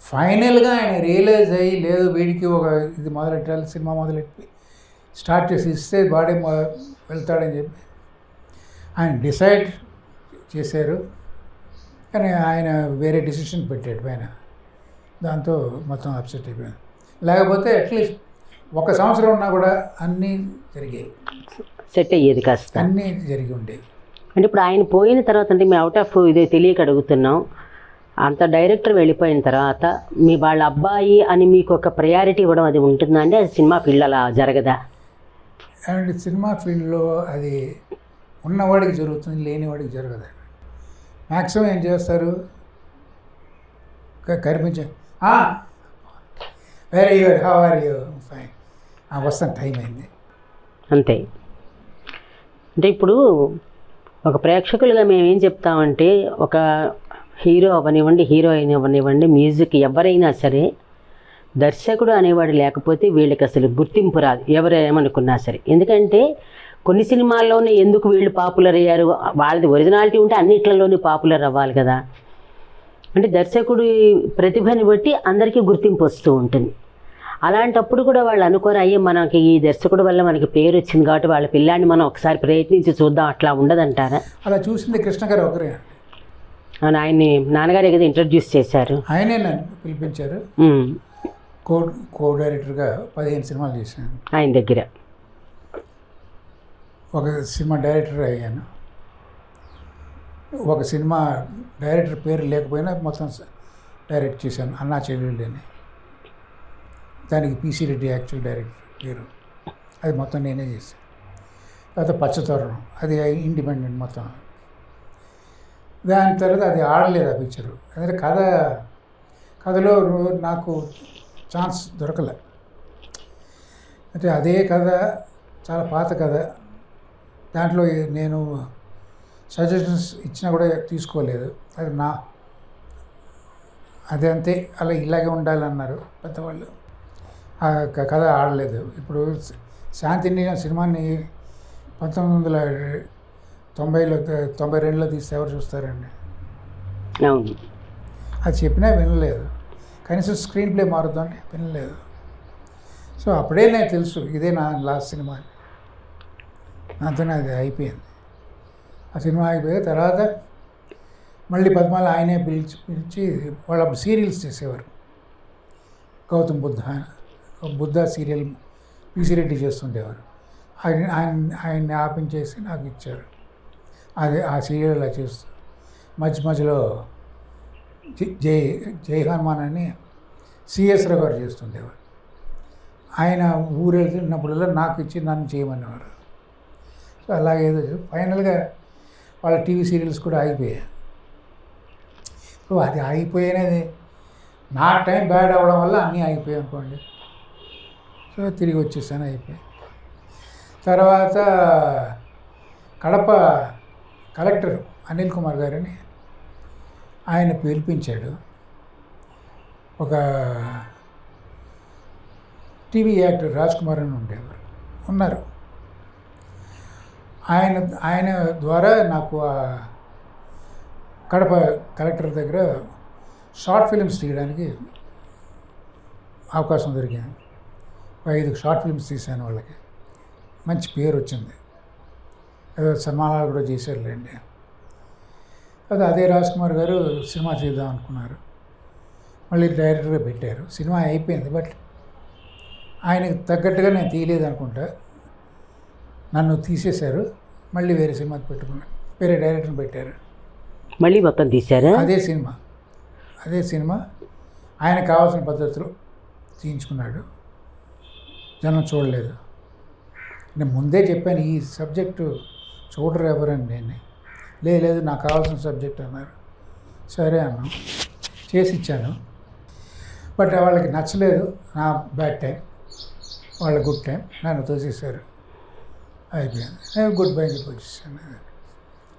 ఫైనల్గా ఆయన రియలైజ్ అయ్యి, లేదు వీడికి ఒక ఇది మొదలెట్టాలి, సినిమా మొదలెట్టి స్టార్ట్ చేసి ఇస్తే బాడీ వెళ్తాడని చెప్పి ఆయన డిసైడ్ చేశారు, కానీ ఆయన వేరే డిసిషన్ పెట్టాడు పైన. దాంతో మొత్తం అప్సెట్ అయిపోయాను. లేకపోతే అట్లీస్ట్ 1 సంవత్సరం ఉన్నా కూడా అన్నీ జరిగాయి, సెట్ అయ్యేది కాస్త. అన్నీ జరిగి ఉండేవి. అంటే ఇప్పుడు ఆయన పోయిన తర్వాత, అంటే మేము అవుట్ ఆఫ్ ఇదే తెలియక అడుగుతున్నాం, అంత డైరెక్టర్ వెళ్ళిపోయిన తర్వాత మీ వాళ్ళ అబ్బాయి అని మీకు ఒక ప్రయారిటీ ఇవ్వడం అది ఉంటుందా అండి? అది సినిమా ఫీల్డ్ అలా జరగదా? అండ్ సినిమా ఫీల్డ్లో అది ఉన్నవాడికి జరుగుతుంది, లేనివాడికి జరగదు. మ్యాక్సిమం ఏం చేస్తారు, కనిపించే very good, how are you, fine, వస్తాను, టైం అయింది, అంతే. అంటే ఇప్పుడు ఒక ప్రేక్షకులుగా మేము ఏం చెప్తామంటే, ఒక హీరో అవనివ్వండి, హీరోయిన్ అవనివ్వండి, మ్యూజిక్ ఎవరైనా సరే, దర్శకుడు అనేవాడు లేకపోతే వీళ్ళకి అసలు గుర్తింపు రాదు, ఎవరు ఏమనుకున్నా సరే. ఎందుకంటే కొన్ని సినిమాల్లోనే ఎందుకు వీళ్ళు పాపులర్ అయ్యారు, వాళ్ళది ఒరిజినాలిటీ ఉంటే అన్నిట్లలోనూ పాపులర్ అవ్వాలి కదా. అంటే దర్శకుడి ప్రతిభని బట్టి అందరికీ గుర్తింపు వస్తూ ఉంటుంది. అలాంటప్పుడు కూడా వాళ్ళు అనుకోరు, అయ్యే మనకి ఈ దర్శకుడు వల్ల మనకి పేరు వచ్చింది కాబట్టి వాళ్ళ పిల్లాన్ని మనం ఒకసారి ప్రయత్నించి చూద్దాం, అట్లా ఉండదంటారా? అలా చూసింది కృష్ణ గారు ఒకరే. ఆయన్ని నాన్నగారే కదా ఇంట్రడ్యూస్ చేశారు, ఆయనే నన్ను పిలిపించారు. కో డైరెక్టర్గా 15 సినిమాలు చేశాను ఆయన దగ్గర. ఒక సినిమా డైరెక్టర్ అయ్యాను. ఒక సినిమా డైరెక్టర్ పేరు లేకపోయినా మొత్తం డైరెక్ట్ చేశాను, అన్నా చెల్లెళ్ళు అని. దానికి పిసి రెడ్డి యాక్చువల్ డైరెక్టర్ పేరు, అది మొత్తం నేనే చేశాను. తర్వాత పచ్చతోరణం, అది ఇండిపెండెంట్ మొత్తం. దాని తర్వాత అది ఆడలేదు ఆ పిక్చరు, ఎందుకంటే కథలో నాకు ఛాన్స్ దొరకలే. అంటే అదే కథ, చాలా పాత కథ, దాంట్లో నేను సజెషన్స్ ఇచ్చినా కూడా తీసుకోలేదు. అది అదే అంతే, అలా ఇలాగే ఉండాలన్నారు పెద్దవాళ్ళు. ఆ కథ ఆడలేదు. ఇప్పుడు శాంతిని సినిమాని 1992లో తీస్తే ఎవరు చూస్తారండి? అవును, అది చెప్పినా వినలేదు. కనీసం స్క్రీన్ ప్లే మారుద్దాం వినలేదు. సో అప్పుడే నాకు తెలుసు ఇదే నా లాస్ట్ సినిమా అని. అంతనే అది అయిపోయింది. ఆ సినిమా అయిపోయిన తర్వాత మళ్ళీ పద్మాలు ఆయనే పిలిచి వాళ్ళు అప్పుడు సీరియల్స్ చేసేవారు. గౌతమ్ బుద్ధ సీరియల్ పిసి రెడ్డి చేస్తుండేవారు. ఆయన్ని ఆపించేసి నాకు ఇచ్చారు. అదే ఆ సీరియల్ అలా చేస్తూ మధ్యలో జై హనుమాన్ అని సిఎస్ రావు గారు చేస్తుండేవారు. ఆయన ఊరెళ్తున్నప్పుడల్లా నాకు ఇచ్చి నన్ను చేయమనేవారు. సో అలాగేదో ఫైనల్గా వాళ్ళ టీవీ సీరియల్స్ కూడా ఆగిపోయాయి. సో అది ఆగిపోయినది నా టైం బ్యాడ్ అవ్వడం వల్ల అన్నీ ఆగిపోయాయి అనుకోండి. సో తిరిగి వచ్చేసాను, అయిపోయాయి. తర్వాత కడప కలెక్టర్ అనిల్ కుమార్ గారని ఆయన పిలిపించాడు. ఒక టీవీ యాక్టర్ రాజ్ కుమార్ అని ఉన్నారు. ఆయన ద్వారా నాకు కడప కలెక్టర్ దగ్గర షార్ట్ ఫిల్మ్స్ తీయడానికి అవకాశం దొరికింది. 5 షార్ట్ ఫిల్మ్స్ తీశాను. వాళ్ళకి మంచి పేరు వచ్చింది. ఏదో సన్మానాలు కూడా చేశారులేండి. అదే రాజ్ కుమార్ గారు సినిమా చేద్దాం అనుకున్నారు. మళ్ళీ డైరెక్టర్గా పెట్టారు. సినిమా అయిపోయింది, బట్ ఆయనకు తగ్గట్టుగా నేను తీయలేదు అనుకుంటా. నన్ను తీసేశారు. మళ్ళీ వేరే సినిమా పెట్టుకున్నాను, వేరే డైరెక్టర్ని పెట్టారు. మళ్ళీ మొత్తం తీశారా? అదే సినిమా ఆయనకు కావాల్సిన పద్ధతిలో తీయించుకున్నాడు. జనం చూడలేదు. నేను ముందే చెప్పాను, ఈ సబ్జెక్టు చూడరు ఎవరని. నేను లేదు నాకు కావాల్సిన సబ్జెక్ట్ అన్నారు. సరే అన్నాం, చేసి ఇచ్చాను. బట్ వాళ్ళకి నచ్చలేదు నా బ్యాడ్ టైం, వాళ్ళ గుడ్ టైం. నన్ను తోసేశారు. అయిపోయింది. నేను గుడ్ బై చెప్పి వచ్చేసాను.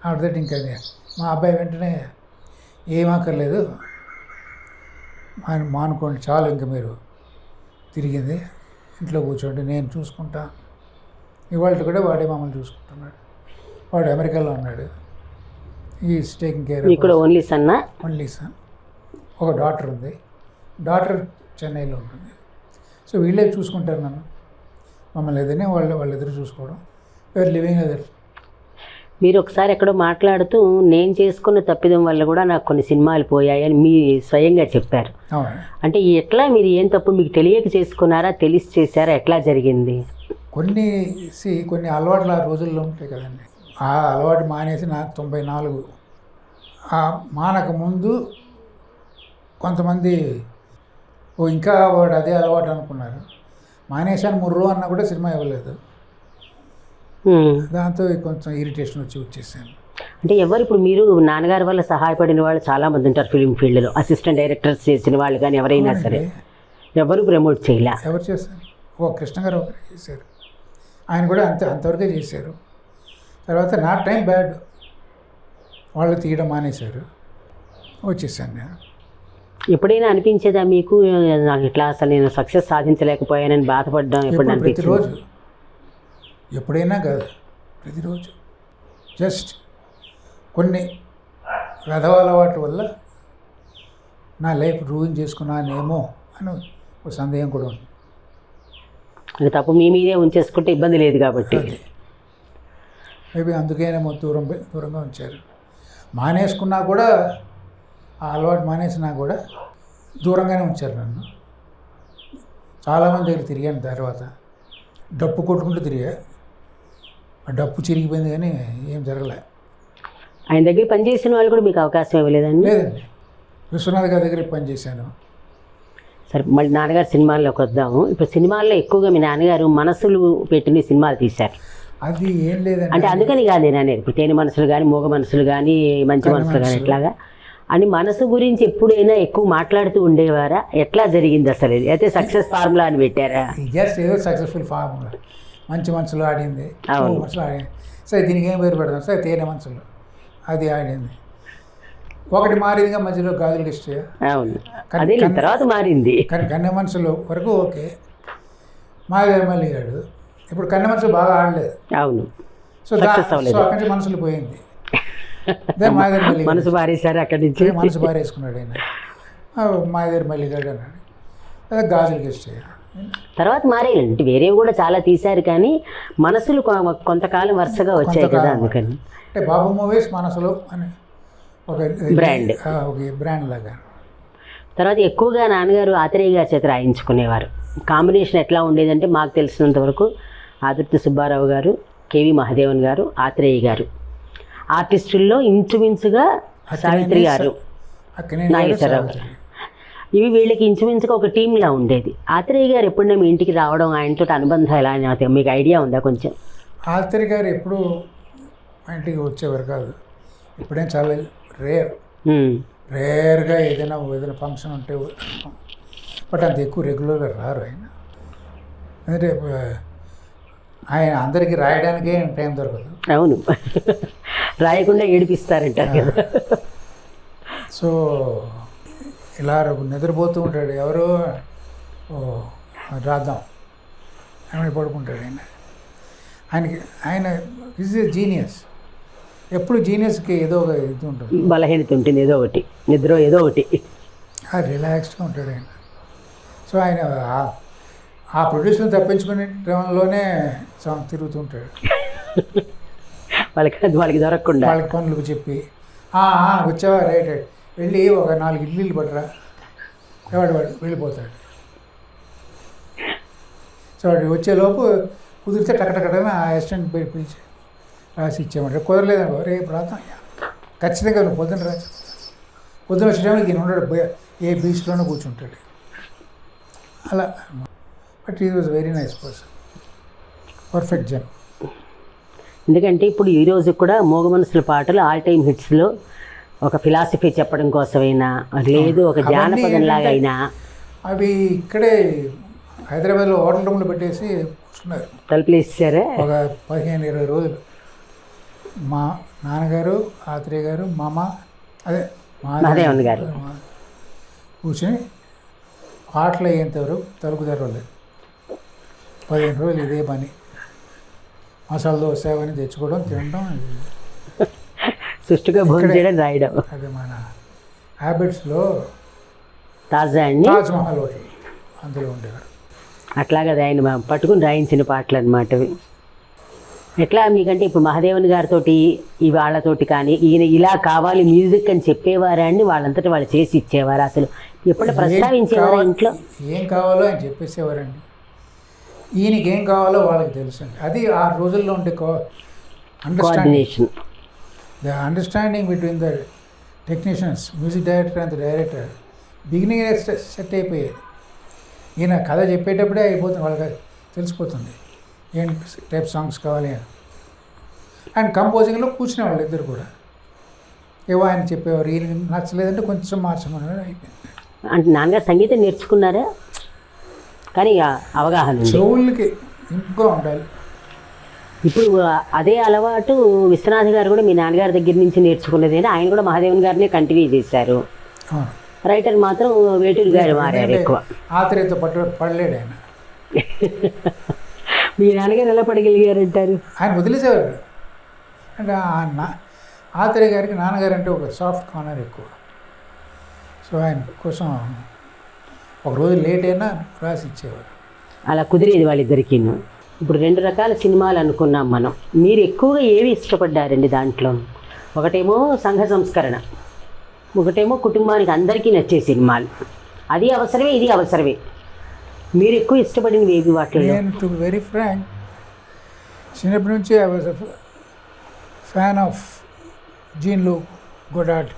ఆఫ్టర్ దట్ ఇంకా మా అబ్బాయి వెంటనే ఏమాకర్లేదు, ఆయన మానుకోండి చాలు, ఇంకా మీరు తిరిగింది, ఇంట్లో కూర్చోండి, నేను చూసుకుంటా. ఇవాళ కూడా వాడే మమ్మల్ని చూసుకుంటున్నాడు. వాడు అమెరికాలో ఉన్నాడు. Is taking care. ఇక్కడ ఓన్లీ సన్. ఒక డాటర్ ఉంది. డాటర్ చెన్నైలో ఉంటుంది. సో వీళ్ళే చూసుకుంటారు నన్ను, మమ్మల్ని ఏదైనా వాళ్ళిద్దరు చూసుకోవడం. Where living other. మీరు ఒకసారి ఎక్కడో మాట్లాడుతూ నేను చేసుకున్న తప్పిదం వల్ల కూడా నాకు కొన్ని సినిమాలు పోయాయని మీ స్వయంగా చెప్పారు. అవును. అంటే ఎట్లా మీరు ఏం తప్పు మీకు తెలియక చేసుకున్నారా, తెలిసి చేశారా, ఎట్లా జరిగింది? కొన్ని అలవాట్లు ఆ రోజుల్లో ఉంటాయి కదండి. ఆ అలవాటు మానేసి నాకు 94 మానక ముందు కొంతమంది ఇంకా వాడు అదే అలవాటు అనుకున్నారు. మానేశాను ముర్రు అన్నా కూడా సినిమా ఇవ్వలేదు. దాంతో కొంచెం ఇరిటేషన్ వచ్చేసాను. అంటే ఎవరు ఇప్పుడు మీరు నాన్నగారి వల్ల సహాయపడిన వాళ్ళు చాలామంది ఉంటారు ఫిలిం ఫీల్డ్లో, అసిస్టెంట్ డైరెక్టర్స్ చేసిన వాళ్ళు కానీ ఎవరైనా సరే ఎవరు ప్రమోట్ చేయలే. ఎవరు చేశారు? కృష్ణ గారు ఒకరు చేశారు, ఆయన కూడా అంతవరకే చేశారు. తర్వాత నా టైం బ్యాడ్, వాళ్ళు తీయడం మానేశారు, వచ్చేసాను నేను. ఎప్పుడైనా అనిపించేదా మీకు నాకు ఇట్లా అసలు నేను సక్సెస్ సాధించలేకపోయానని బాధపడ్డాం? ఎప్పుడు ప్రతిరోజు, ఎప్పుడైనా కాదు, ప్రతిరోజు. జస్ట్ కొన్ని వెధవ అలవాటు వల్ల నా లైఫ్ రూయిన్ చేసుకున్నానేమో అని ఒక సందేహం కూడా ఉంది. అది తప్పు మీ మీదే ఉంచేసుకుంటే ఇబ్బంది లేదు కాబట్టి మేబీ అందుకేనేమో దూరంగా ఉంచారు. మానేసుకున్నా కూడా, ఆ అలవాటు మానేసినా కూడా దూరంగానే ఉంచారు నన్ను. చాలామంది దగ్గర తిరిగాను. తర్వాత డప్పు కొట్టుకుంటూ తిరిగా, ఆ డప్పు చిరిగిపోయింది కానీ ఏం జరగలే. ఆయన దగ్గర పనిచేసిన వాళ్ళు కూడా మీకు అవకాశం ఇవ్వలేదండి? లేదండి, విశ్వనాథ్ గారి దగ్గర పనిచేశాను. సరే, మళ్ళీ నాన్నగారు సినిమాల్లోకి వద్దాము. ఇప్పుడు సినిమాల్లో ఎక్కువగా మీ నాన్నగారు మనసులు పెట్టిన సినిమాలు తీశారు. అది ఏం లేదండి, అంటే అందుకని కాదు నేను అనేది, ఇప్పుడు తేనె మనసులు కానీ, మూగ మనసులు కానీ, మంచి మనసులు కానీ, ఎట్లాగా అని మనసు గురించి ఎప్పుడైనా ఎక్కువ మాట్లాడుతూ ఉండేవారా? ఎట్లా జరిగింది అసలు? అయితే సక్సెస్ ఫార్ములా అని పెట్టారా? జస్ట్ ఏదో సక్సెస్ఫుల్ ఫార్ములా. మంచి మనసులో ఆడింది, మనసులో ఆడింది. సరే దీనికి ఏం పేరు పెడదాం? సరే తేనె మనసులు, అది ఆడింది. ఒకటి మారిందిగా మధ్యలో గాజులు లిస్ట్. అవును, అదే తర్వాత మారింది. కానీ కన్నె మనసులో వరకు ఓకే. మళ్ళీ గాడు ఇప్పుడు కన్నె మనసులు బాగా ఆడలేదు. అవును, సో అక్కడి నుంచి మనసులు పోయింది. మనసు బారేశారు అక్కడి నుంచి. మనసు బారేసుకున్నాడు ఆయన. మాయదారి మల్లిగాడు అన్నాడు, అదే గాజులు లిస్ట్. తర్వాత మారేయండి, వేరేవి కూడా చాలా తీశారు కానీ మనసులు కొంతకాలం వరుసగా వచ్చాయి కదా, అందుకని. అంటే బాబు మూవీస్ మనసులో అని ఒక బ్రాండ్, ఒక బ్రాండ్ లాగా. తర్వాత ఎక్కువగా నాన్నగారు ఆత్రేయ గారి చేత రాయించుకునేవారు. కాంబినేషన్ ఎట్లా ఉండేదంటే మాకు తెలిసినంత వరకు ఆదుర్తి సుబ్బారావు గారు, కేవి మహాదేవన్ గారు, ఆత్రేయ గారు. ఆర్టిస్టుల్లో ఇంచుమించుగా సావిత్రి గారు, నాగేశ్వరరావు గారు, ఇవి వీళ్ళకి ఇంచుమించుగా ఒక టీంలా ఉండేది. ఆత్రేయ గారు ఎప్పుడైనా మీ ఇంటికి రావడం, ఆయనతో అనుబంధం ఎలా అని మీకు ఐడియా ఉందా కొంచెం? ఆత్రేయ గారు ఎప్పుడు మా ఇంటికి వచ్చేవారు కాదు. ఇప్పుడేం చాలా రేర్గా ఏదైనా ఫంక్షన్ ఉంటే, బట్ అంత ఎక్కువ రెగ్యులర్గా రారు ఆయన. అంటే ఆయన అందరికీ రాయడానికే టైం దొరకదు. అవును, రాయకుండా ఏడిపిస్తారంట కదా. సో ఇలా నిద్రపోతూ ఉంటాడు, ఎవరో రాద్దాం ఏమైనా పడుకుంటాడు ఆయన ఈజ్ ఏ జీనియస్. ఎప్పుడు జీనియస్కి ఏదో ఒక ఇది ఉంటుంది, బలహీనత ఉంటుంది, ఏదో ఒకటి, నిద్ర ఏదో ఒకటి. రిలాక్స్గా ఉంటాడు ఆయన. సో ఆయన ఆ ప్రొడ్యూసర్ని తప్పించుకునే క్రమంలోనే తిరుగుతుంటాడు. వాళ్ళకి దొరకకుండా వాళ్ళకి పనులకు చెప్పి, వచ్చావా రైట్, వెళ్ళి ఒక 4 ఇడ్లీలు పట్టరా, వాడు వెళ్ళిపోతాడు. సో వాడు వచ్చేలోపు కుదిరితే టకటకటని ఆ అసిస్టెంట్ పిలిచి రాసి ఇచ్చేయమంటారు. కుదరలేదనుకో, రేపు రాద్దాం, ఖచ్చితంగా నువ్వు పొద్దున్న రాసి. పొద్దున వచ్చేటప్పుడు ఈయన ఉండడు, ఏ బీచ్లోనే కూర్చుంటాడు అలా. బట్ ఈ was very nice person, perfect Jan. ఎందుకంటే ఇప్పుడు ఈ రోజు కూడా మూగ మనసుల పాటలు ఆల్ టైమ్ హిట్స్లో ఒక ఫిలాసఫీ చెప్పడం కోసమైనా, లేదు ఒక జానపదంలాగా అయినా, అవి ఇక్కడే హైదరాబాద్లో హోటల్ రూమ్లో పెట్టేసి కూర్చున్నారు, తలుపులు ఇచ్చారా. ఒక 15-20 రోజులు మా నాన్నగారు, ఆత్రేయ గారు, అదే మహాదేవన్ గారు కూర్చొని పాటలు అయ్యేంతవరకు తలుపు తెరవలేదు. 15 రోజులు ఇదే పని. మసాలా దోశ అవన్నీ తెచ్చుకోవడం, తినడం, సుష్టిగా భోజనం చేయడం, రాయడం, అది మన హ్యాబిట్స్లో. తాజ్మహల్ హోటల్ అందులో ఉండేవారు. అట్లాగే ఆయన పట్టుకుని రాయించిన పాటలు అన్నమాట. ఎట్లా మీకంటే ఇప్పుడు మహాదేవన్ గారితో వాళ్ళతోటి కానీ ఈయన ఇలా కావాలి మ్యూజిక్ అని చెప్పేవారా అండి? వాళ్ళంతటా వాళ్ళు చేసి ఇచ్చేవారు? అసలు ఎప్పుడు ప్రస్తావించేవారా ఇంట్లో? ఏం కావాలో ఆయన చెప్పేసేవారండి. ఈయనకి ఏం కావాలో వాళ్ళకి తెలుసు అండి. అది ఆ రోజుల్లో ఉండే coordination, the understanding between the technicians, music director and the director beginning set అయిపోయేది. ఈయన కథ చెప్పేటప్పుడే అయిపోతుంది, వాళ్ళకి తెలిసిపోతుంది ఏం టైప్ సాంగ్స్ కావాలి అని. అండ్ కంపోజింగ్లో కూర్చునే వాళ్ళు ఇద్దరు కూడా ఏవో ఆయన చెప్పేవారు. ఈయన నచ్చలేదంటే కొంచెం మార్చమని అయిపోయింది. అంటే నాన్నగారు సంగీతం నేర్చుకున్నారా? కానీ ఇక అవగాహన ఉంది. చెవులకి ఇంపుగా ఉండాలి. ఇప్పుడు అదే అలవాటు విశ్వనాథ్ గారు కూడా మీ నాన్నగారి దగ్గర నుంచి నేర్చుకున్నది. ఆయన కూడా మహాదేవన్ గారినే కంటిన్యూ చేశారు. రైటర్ మాత్రం వేటూరి గారు మారారు ఎక్కువ. ఆత్రేయతో పడలేడు ఆయన. మీ నాన్నగారు ఎలా పడగలిగారంటారు? ఆయన వదిలేసేవారు. అంటే ఆత్రేయ గారికి నాన్నగారు అంటే ఒక సాఫ్ట్ కార్నర్ ఎక్కువ. సో ఆయన కోసం ఒక రోజు లేట్ అయినా రాసి ఇచ్చేవారు. అలా కుదిరేది వాళ్ళిద్దరికీ. ఇప్పుడు 2 రకాల సినిమాలు అనుకున్నాం మనం. మీరు ఎక్కువగా ఏవి ఇష్టపడ్డారండి దాంట్లో? ఒకటేమో సంఘ సంస్కరణ, ఒకటేమో కుటుంబానికి అందరికీ నచ్చే సినిమాలు. అది అవసరమే, ఇది అవసరమే. మీరు ఎక్కువ ఇష్టపడినవి ఏవి వాటిలో? నేను టు వెరీ ఫ్రాంక్, చిన్నప్పటి నుంచి I was fan of Jean Luc, Godard,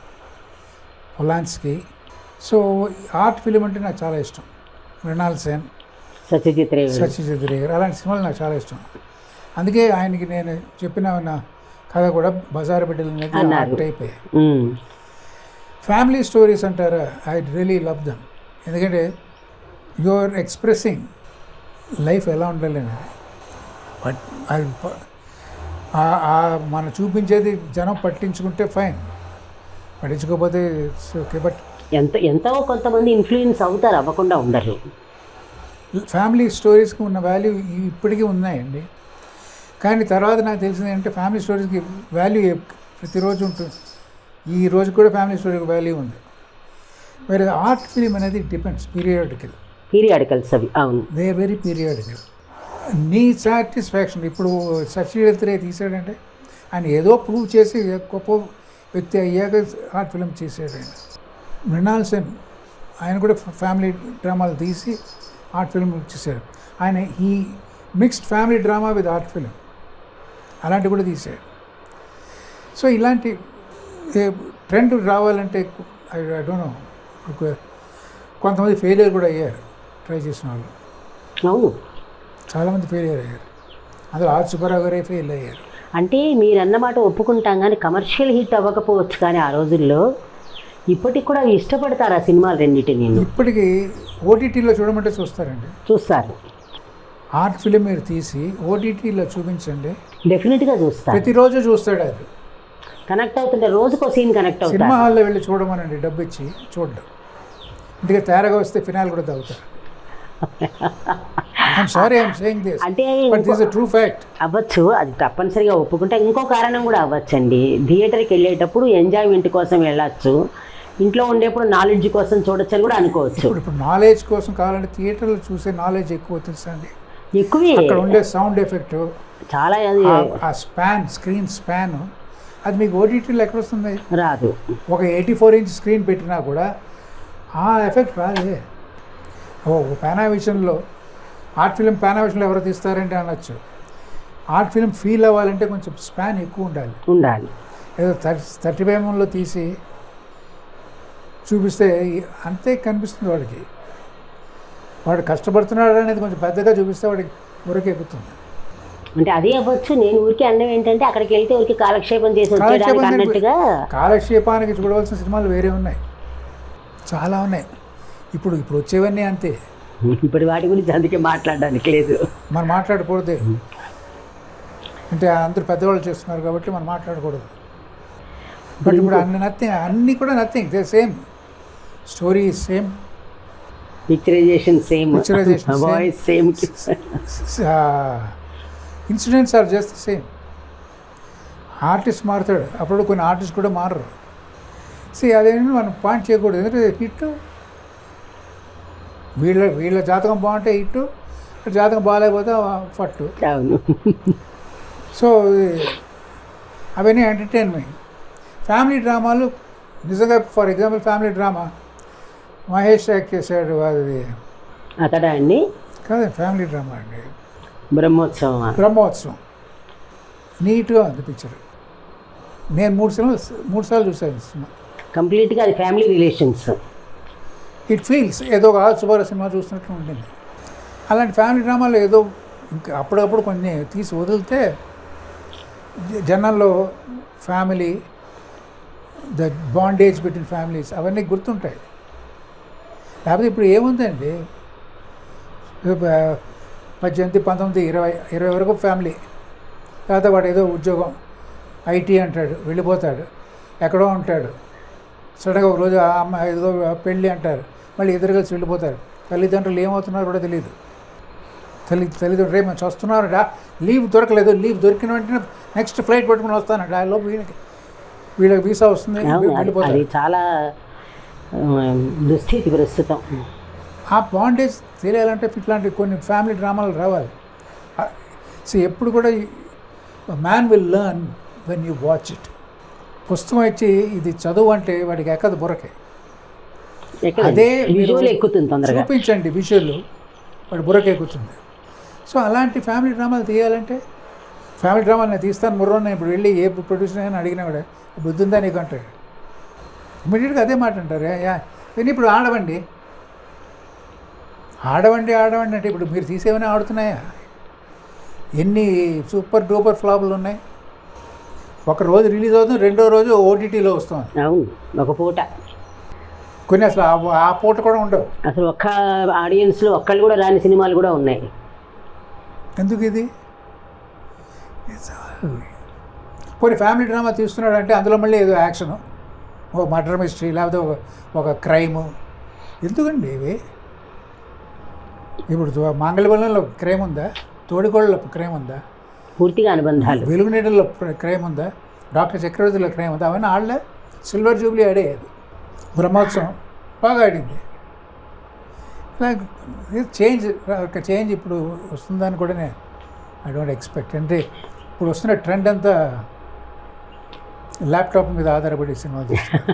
Polanski. So art film అంటే నాకు చాలా ఇష్టం. మృణాల్ సేన్, సత్యజిత్ రే గారు, అలాంటి సినిమాలు నాకు చాలా ఇష్టం. అందుకే ఆయనకి నేను చెప్పిన కథ కూడా బజారు బిడ్డలు అనేది ఆర్ట్ అయిపోయాయి. ఫ్యామిలీ స్టోరీస్ అంటారా, ఐ రియలీ లవ్ దమ్. ఎందుకంటే యు ఆర్ ఎక్స్ప్రెసింగ్ లైఫ్ ఎలా ఉండాలి అనేది. బట్ అది మనం చూపించేది జనం పట్టించుకుంటే ఫైన్, పట్టించుకోకపోతే ఓకే. బట్ ఎంతో కొంతమంది ఇన్ఫ్లుయెన్స్ అవుతారు, అవ్వకుండా ఉండరు. ఫ్యామిలీ స్టోరీస్కి ఉన్న వాల్యూ ఇప్పటికీ ఉన్నాయండి. కానీ తర్వాత నాకు తెలిసింది ఏంటంటే ఫ్యామిలీ స్టోరీస్కి వాల్యూ ప్రతిరోజు ఉంటుంది. ఈ రోజు కూడా ఫ్యామిలీ స్టోరీకి వాల్యూ ఉంది. వేరే ఆర్ట్ ఫిలిం అనేది డిపెండ్స్, పీరియాడికల్స్ అవి. అవును, దే వెరీ పీరియాడికల్. నీ సాటిస్ఫాక్షన్. ఇప్పుడు సత్యజిత్ రే తీసాడంటే ఆయన ఏదో ప్రూవ్ చేసి గొప్ప వ్యక్తి అయ్యాక ఆర్ట్ ఫిలిం చేసాడు ఆయన. మృణాల్ సేన్ ఆయన కూడా ఫ్యామిలీ డ్రామాలు తీసి ఆర్ట్ ఫిలిం చేశాడు. ఆయన ఈ mixed family drama with art film అలాంటివి కూడా తీశాడు. సో ఇలాంటి ట్రెండ్ రావాలంటే ఐ డోంట్ నో, కొంతమంది ఫెయిలియర్ కూడా అయ్యారు ట్రై చేసిన వాళ్ళు. అవును, చాలామంది ఫెయిలియర్ అయ్యారు. అందులో ఆర్ సుబ్బారావు గారే ఫెయిల్ అయ్యారు. అంటే మీరు అన్నమాట ఒప్పుకుంటాం, కానీ కమర్షియల్ హిట్ అవ్వకపోవచ్చు. కానీ ఆ రోజుల్లో ఇప్పటికి కూడా ఇష్టపడతారు ఆ సినిమాలు రెండింటిని. ఇప్పటికీ ఓటీటీలో చూడమంటే చూస్తారు. ఆర్ట్ ఫిలిం మీరు తీసి ఓటీటీలో చూపించండి, డెఫినెట్గా చూస్తారు. ప్రతిరోజు చూస్తాడు. అది కనెక్ట్ అవుతుంటే రోజుకో సీన్ కనెక్ట్ అవుతుంది. సినిమా హాల్లో వెళ్ళి చూడమనండి, డబ్బు ఇచ్చి చూడడం. ఇందుకే తేరగా వస్తే ఫినాల్ కూడా తాగుతారు. అంటే అవ్వచ్చు, అది తప్పనిసరిగా ఒప్పుకుంటే. ఇంకో కారణం కూడా అవ్వచ్చండి, థియేటర్కి వెళ్ళేటప్పుడు ఎంజాయ్మెంట్ కోసం వెళ్ళచ్చు, ఇంట్లో ఉండేప్పుడు నాలెడ్జ్ కోసం చూడొచ్చు అని కూడా అనుకోవచ్చు. ఇప్పుడు నాలెడ్జ్ కోసం కావాలంటే థియేటర్లో చూసే నాలెడ్జ్ ఎక్కువ తెలుసా అండి? ఎక్కువే. అక్కడ ఉండే సౌండ్ ఎఫెక్ట్ చాలా, ఆ స్క్రీన్ స్పాన్ అది మీకు ఓటీటీలో ఎక్కడ వస్తుంది? రాదు. ఒక 84 ఇంచ్ స్క్రీన్ పెట్టినా కూడా ఆ ఎఫెక్ట్ రాదే. పానావిషన్లో ఆర్ట్ ఫిలిం పానావిషన్లో ఎవరు తీస్తారంటే అనొచ్చు. ఆర్ట్ ఫిలిం ఫీల్ అవ్వాలంటే కొంచెం స్పాన్ ఎక్కువ ఉండాలి. ఏదో 35mm తీసి చూపిస్తే అంతే కనిపిస్తుంది వాడికి. వాడు కష్టపడుతున్నాడు అనేది కొంచెం పెద్దగా చూపిస్తే వాడికి ఎక్కుతుంది. అంటే అదే అవ్వచ్చు. నేను ఊరికి అన్నం ఏంటంటే అక్కడికి వెళ్తే ఊరికి కాలక్షేపం చేసి వచ్చేయడానికి అన్నట్టుగా. కాలక్షేపానికి చూడవలసిన సినిమాలు వేరే ఉన్నాయి, చాలా ఉన్నాయి. ఇప్పుడు వచ్చేవన్నీ అంతే. ఇప్పుడు వాటి గురించి అందుకే మాట్లాడడానికి లేదు. మనం మాట్లాడకూడదు, అంటే అందరూ పెద్దవాళ్ళు చేస్తున్నారు కాబట్టి మనం మాట్లాడకూడదు. బట్ ఇప్పుడు అన్నీ కూడా nothing, they same story, same picturization, same voice, same incidents are just same. Artist మారుతాడు, అప్పుడు కొన్ని ఆర్టిస్ట్ కూడా మారరు. అదేంటి మనం పాయింట్ చేయకూడదు, ఎందుకంటే హిట్ వీళ్ళ జాతకం బాగుంటే హిట్, జాతకం బాగాలేకపోతే ఫట్టు. అవును. సో అవన్నీ ఎంటర్టైన్మెంట్. ఫ్యామిలీ డ్రామాలు నిజంగా, for example family drama Mahesh act చేశాడు, అది అతడా అండి? కాదు, ఫ్యామిలీ డ్రామా అండి, బ్రహ్మోత్సవం. నీట్గా ఉంది పిక్చర్. నేను 3 సార్లు చూశాను సినిమా. కంప్లీట్గా అది ఫ్యామిలీ రిలేషన్స్. ఇట్ ఫీల్స్ ఏదో ఒక సుబ్బారావు సినిమా చూస్తున్నట్లు ఉంటుంది. అలాంటి ఫ్యామిలీ డ్రామాలో ఏదో ఇంకా అప్పుడప్పుడు కొన్ని తీసి వదిలితే జనాల్లో family, the bondage between families అవన్నీ గుర్తుంటాయి. లేకపోతే ఇప్పుడు ఏముందండి, 18, 19, 20 వరకు ఫ్యామిలీ. లేకపోతే వాడు ఏదో ఉద్యోగం ఐటీ అంటాడు, వెళ్ళిపోతాడు, ఎక్కడో ఉంటాడు, సడన్గా ఒక రోజు ఆ అమ్మాయి ఏదో పెళ్ళి అంటారు, మళ్ళీ ఇద్దరు కలిసి వెళ్ళిపోతారు. తల్లిదండ్రులు ఏమవుతున్నారో కూడా తెలియదు. తల్లిదండ్రులు రేపు మేము వస్తున్నారట, లీవ్ దొరకలేదు, లీవ్ దొరికిన వెంటనే నెక్స్ట్ ఫ్లైట్ పట్టుకుని వస్తానట, ఆ లోపు వీళ్ళకి వీసా వస్తుంది, వెళ్ళిపోతారు. అది చాలా దుస్థితి ప్రస్తుతం. ఆ బాండేజ్ తెలియాలంటే ఇట్లాంటి కొన్ని ఫ్యామిలీ డ్రామాలు రావాలి. సో ఎప్పుడు కూడా man will learn when you watch it. పుస్తకం ఇచ్చి ఇది చదువు అంటే వాడికి ఎక్కదు బుర్రకే. అదే ఎక్కుతుంది తొందరగా చూపించండి విజువల్, వాడి బుర్రకే ఎక్కుతుంది. సో అలాంటి ఫ్యామిలీ డ్రామాలు తీయాలంటే, ఫ్యామిలీ డ్రామాలు నేను తీస్తాను ముర్రోన్న, ఇప్పుడు వెళ్ళి ఏ ప్రొడ్యూసర్ అయినా అడిగినా కూడా బుద్ధి ఉందా నీకు అంటాడు. ఇమీడియట్గా అదే మాట అంటారు. నేను ఇప్పుడు ఆడవండి అంటే ఇప్పుడు మీరు తీసేవనే ఆడుతున్నాయా? ఎన్ని సూపర్ డూపర్ ఫ్లాపులు ఉన్నాయి. ఒక రోజు రిలీజ్ అవుతుంది, రెండో రోజు ఓటీటీలో వస్తుంది. అవును, ఒక పూట. కొన్ని అసలు ఆ పూట కూడా ఉండవు. అసలు ఒక్క ఆడియన్స్లో ఒక్కళ్ళు కూడా రాని సినిమాలు కూడా ఉన్నాయి. ఎందుకు ఇది? కొన్ని ఫ్యామిలీ డ్రామా తీస్తున్నాడు అంటే అందులో మళ్ళీ ఏదో యాక్షను, ఒక మర్డర్ మిస్టరీ, లేకపోతే ఒక క్రైము. ఎందుకండి ఇవి? ఇప్పుడు మాంగళ్యబలంలో క్రైమ్ ఉందా? తోడికోళ్ళలో క్రైమ్ ఉందా? పూర్తిగా అనుబంధాలు. వెలుగునీడల్లో క్రైమ్ ఉందా? డాక్టర్ చక్రవర్తిలో క్రైమ్ ఉందా? అవన్నీ ఆడలే. సిల్వర్ జూబ్లీ ఆడేది, బ్రహ్మోత్సవం బాగా ఆడింది. చేంజ్ ఇప్పుడు వస్తుందని కూడా నేను ఐ డోంట్ ఎక్స్పెక్ట్. అంటే ఇప్పుడు వస్తున్న ట్రెండ్ అంతా ల్యాప్టాప్ మీద ఆధారపడి సినిమాలు చూస్తున్నారు.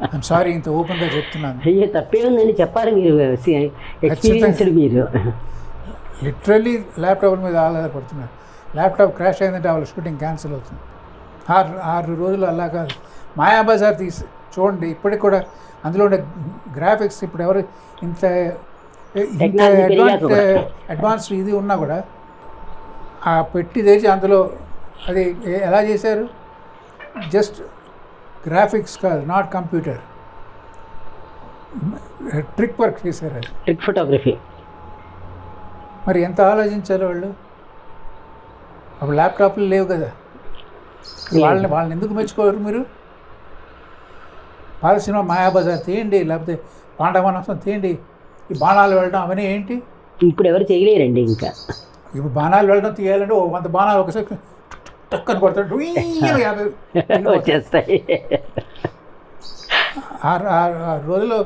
ఐఎమ్ సారీ, ఇంత ఓపెన్గా చెప్తున్నాను. అయ్యే తప్పే ఉందని చెప్పాలి మీరు, ఎక్స్పీరియన్స్డ్ మీరు. లిటరల్లీ ల్యాప్టాప్ మీద ఆధారపడుతున్నారు. ల్యాప్టాప్ క్రాష్ అయిందంటే వాళ్ళ షూటింగ్ క్యాన్సిల్ అవుతుంది. 6 రోజులు అలా కాదు. మాయాబజార్ తీసి చూడండి, ఇప్పటికి కూడా అందులో ఉండే గ్రాఫిక్స్ ఇప్పుడు ఎవరు ఇంత అడ్వాన్స్ ఇది ఉన్నా కూడా ఆ పెట్టి తెచ్చి అందులో అది ఎలా చేశారు? జస్ట్ గ్రాఫిక్స్ కాదు, నాట్ కంప్యూటర్, ట్రిక్ వర్క్ చేశారు. అది ట్రిక్ ఫోటోగ్రఫీ. మరి ఎంత ఆలోచించారు వాళ్ళు? అప్పుడు ల్యాప్టాప్లు లేవు కదా. వాళ్ళని ఎందుకు మెచ్చుకోరు మీరు? పాత సినిమా మాయాబజార్ తీయండి, లేకపోతే పాండవనసం తీయండి, ఈ బాణాలు వెళ్ళడం అవన్నీ ఏంటి? ఇప్పుడు ఎవరు చేయలేరండి. ఇంకా ఇప్పుడు బాణాలు వెళ్ళడం తీయాలంటే 100 బాణాలు ఒకసారి టక్కని కొడతాడు, 50 వచ్చేస్తాయి. 6 రోజులు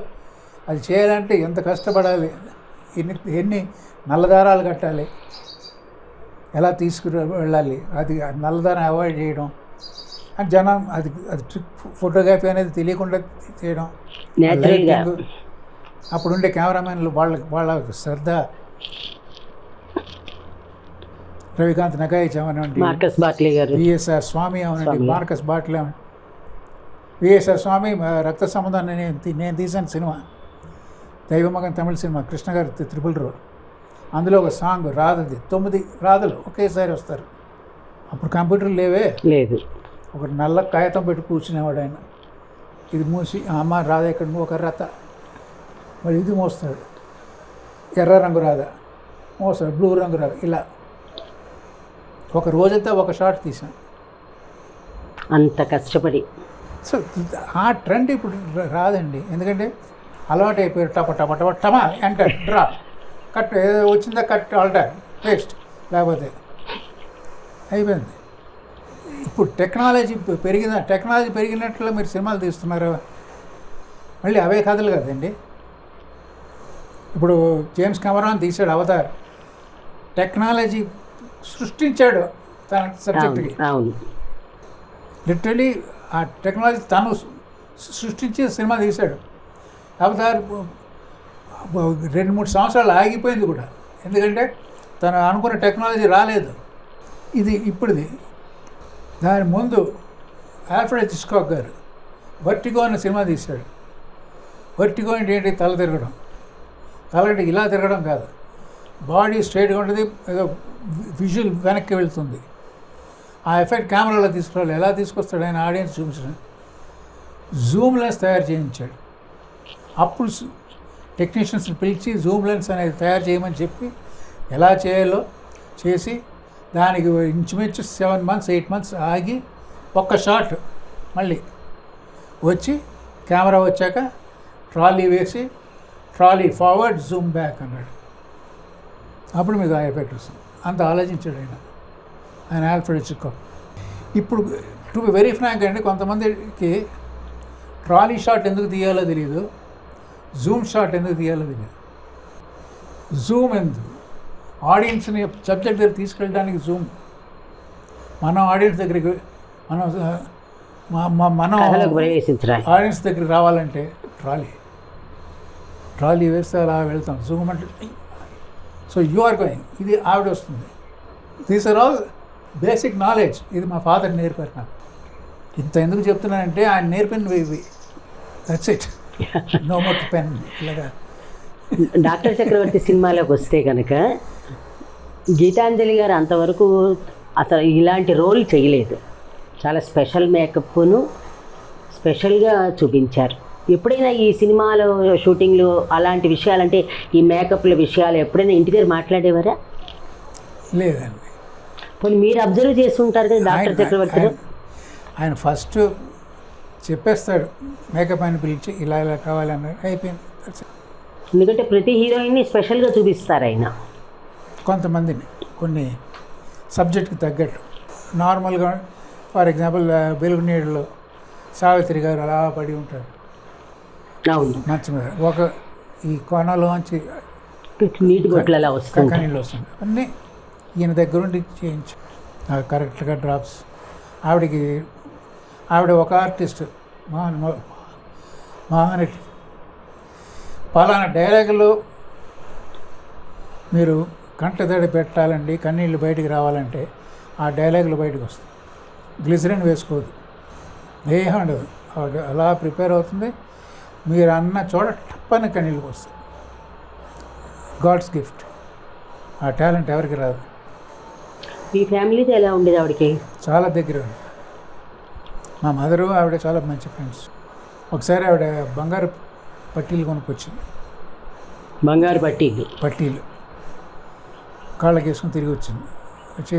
అది చేయాలంటే ఎంత కష్టపడాలి, ఎన్ని నల్లదారాలు కట్టాలి, ఎలా తీసుకుని వెళ్ళాలి, అది నల్లదారం అవాయిడ్ చేయడం, అని జనం అది ట్రిక్ ఫోటోగ్రఫీ అనేది తెలియకుండా చేయడం, అప్పుడుండే కెమెరామెన్లు వాళ్ళ శ్రద్ధ. రవికాంత్ నగాయిచ్ అవనండి, మార్కస్ బాట్లీ గారు, విఎస్ఆర్ స్వామి అవనండి, మార్కస్ బాట్లీ అవనండి. విఎస్ఆర్ స్వామి రక్త సంబంధాన్ని నేను తీసిన సినిమా, దైవమగన్ తమిళ సినిమా, కృష్ణ గారు త్రిపుల్ రో. అందులో ఒక సాంగ్ రాధది, 9 రాధలు ఒకేసారి వస్తారు. అప్పుడు కంప్యూటర్లు లేవే, లేదు. ఒక నల్ల కాగితం పెట్టి కూర్చునేవాడు ఆయన. ఇది మూసి అమ్మ రాధ ఇక్కడ ఒక రథ, మరి ఇది మోస్తాడు, ఎర్ర రంగు రాధ మోస్తాడు, బ్లూ రంగు రాధ, ఇలా ఒక రోజంతా ఒక షాట్ తీసాం, అంత కష్టపడి. సో ఆ ట్రెండ్ ఇప్పుడు రాదండి, ఎందుకంటే అలవాటు అయిపోయారు. టప టప టప టమా ఎంటర్ డ్రాప్ కట్, ఏదో వచ్చిందా కట్ ఆల్టర్ వేస్ట్, లేకపోతే అయిపోయింది. ఇప్పుడు టెక్నాలజీ పెరిగినట్లు మీరు సినిమాలు తీస్తున్నారు, మళ్ళీ అవే కథలు కదండి. ఇప్పుడు జేమ్స్ కెమెరాన్ తీశాడు అవతార్, టెక్నాలజీ సృష్టించాడు తన సబ్జెక్ట్కి. అవును. లిటరలీ ఆ టెక్నాలజీ తను సృష్టించి సినిమా తీశాడు. అవతార్ 2-3 సంవత్సరాలు ఆగిపోయింది కూడా, ఎందుకంటే తను అనుకున్న టెక్నాలజీ రాలేదు. ఇది ఇప్పుడుది. దాని ముందు ఆల్ఫ్రెడ్ హిచ్కాక్ గారు వర్టిగో అనే సినిమా తీశాడు. వర్టిగో అంటే ఏంటి? తల తిరగడం. తలగంటే ఇలా తిరగడం కాదు, బాడీ స్ట్రైట్గా ఉంటుంది, ఏదో విజువల్ వెనక్కి వెళ్తుంది. ఆ ఎఫెక్ట్ కెమెరాలో తీసుకురావాలి. ఎలా తీసుకొస్తాడు ఆయన ఆడియన్స్ చూపించడం? జూమ్ లెన్స్ తయారు చేయించాడు. అప్పుడు టెక్నీషియన్స్ని పిలిచి జూమ్ లెన్స్ అనేది తయారు చేయమని చెప్పి ఎలా చేయాలో చేసి దానికి ఇంచుమించు 7 months 8 months ఆగి ఒక్క షాట్ మళ్ళీ వచ్చి కెమెరా వచ్చాక ట్రాలీ వేసి ట్రాలీ ఫార్వర్డ్ జూమ్ బ్యాక్ అన్నాడు. అప్పుడు మీకు ఆ ఎఫెక్ట్ వస్తుంది. అంత ఆలోచించాడు ఆయన ఆల్ఫ్రెడ్ హిచ్కాక్. ఇప్పుడు టు బి వెరీ ఫ్రాంక్ అండి, కొంతమందికి ట్రాలీ షాట్ ఎందుకు తీయాలో తెలియదు, జూమ్ షాట్ ఎందుకు తీయాలో తెలియదు. జూమ్ ఎందుకు? ఆడియన్స్ని సబ్జెక్ట్ దగ్గర తీసుకెళ్ళడానికి జూమ్. మనం ఆడియన్స్ దగ్గరికి మనం ఆడియన్స్ దగ్గరికి రావాలంటే ట్రాలీ వేస్తే అలా వెళ్తాం. జూమ్ అంటే సో యు ఆర్ గోయింగ్. ఇది ఆవిడ వస్తుంది. These are all basic knowledge. ఇది మా ఫాదర్ నేర్పారు నాకు. ఇంత ఎందుకు చెప్తున్నానంటే ఆయన నేర్పినవి ఇవి. That's it. No more pen. ఇలాగా డాక్టర్ చక్రవర్తి సినిమాలోకి వస్తే కనుక గీతాంజలి గారు అంతవరకు అసలు ఇలాంటి రోల్ చేయలేదు. చాలా స్పెషల్ మేకప్ను స్పెషల్గా చూపించారు. ఎప్పుడైనా ఈ సినిమాలో షూటింగ్లు అలాంటి విషయాలంటే ఈ మేకప్ల విషయాలు ఎప్పుడైనా ఇంటి దగ్గర మాట్లాడేవారా? లేదండి. పోనీ మీరు అబ్జర్వ్ చేస్తుంటారు కదా డాక్టర్ చక్రవర్తిలో. ఆయన ఫస్ట్ చెప్పేస్తాడు, మేకప్ ఆయన పిలిచి ఇలా ఇలా కావాలన్నారు, అయిపోయింది. ఎందుకంటే ప్రతి హీరోయిన్ని స్పెషల్గా చూపిస్తారు ఆయన. కొంతమందిని కొన్ని సబ్జెక్ట్కి తగ్గట్టు నార్మల్గా. ఫర్ ఎగ్జాంపుల్ వెలుగునీళ్ళలో సావిత్రి గారు అలా పడి ఉంటారు. అవును. మంచి ఒక ఈ కోనలోంచి నీటి బొట్లు అలా వస్తుంది, నీళ్ళు వస్తుంది. అన్నీ ఈయన దగ్గరుండి చేయించు కరెక్ట్గా డ్రాప్స్. ఆవిడ ఒక ఆర్టిస్ట్, మహానటి. పలానా డైలాగులు మీరు కంట తడి పెట్టాలండి, కన్నీళ్ళు బయటికి రావాలంటే ఆ డైలాగులు బయటకు వస్తాయి. గ్లిసరిన్ వేసుకోవద్దు, ఏం ఉండదు. అలా ప్రిపేర్ అవుతుంది. మీరు అన్న చోట టప్పని కన్నీళ్ళకి వస్తాయి. God's gift. ఆ టాలెంట్ ఎవరికి రాదు. మీ ఫ్యామిలీతో ఎలా ఉండేది ఆవిడకి? చాలా దగ్గర. మా మదరు ఆవిడ చాలా మంచి ఫ్రెండ్స్. ఒకసారి ఆవిడ బంగారు పట్టీలు కొనుక్కొచ్చింది. బంగారు పట్టీలు కాళ్ళకి వేసుకుని తిరిగి వచ్చింది. వచ్చి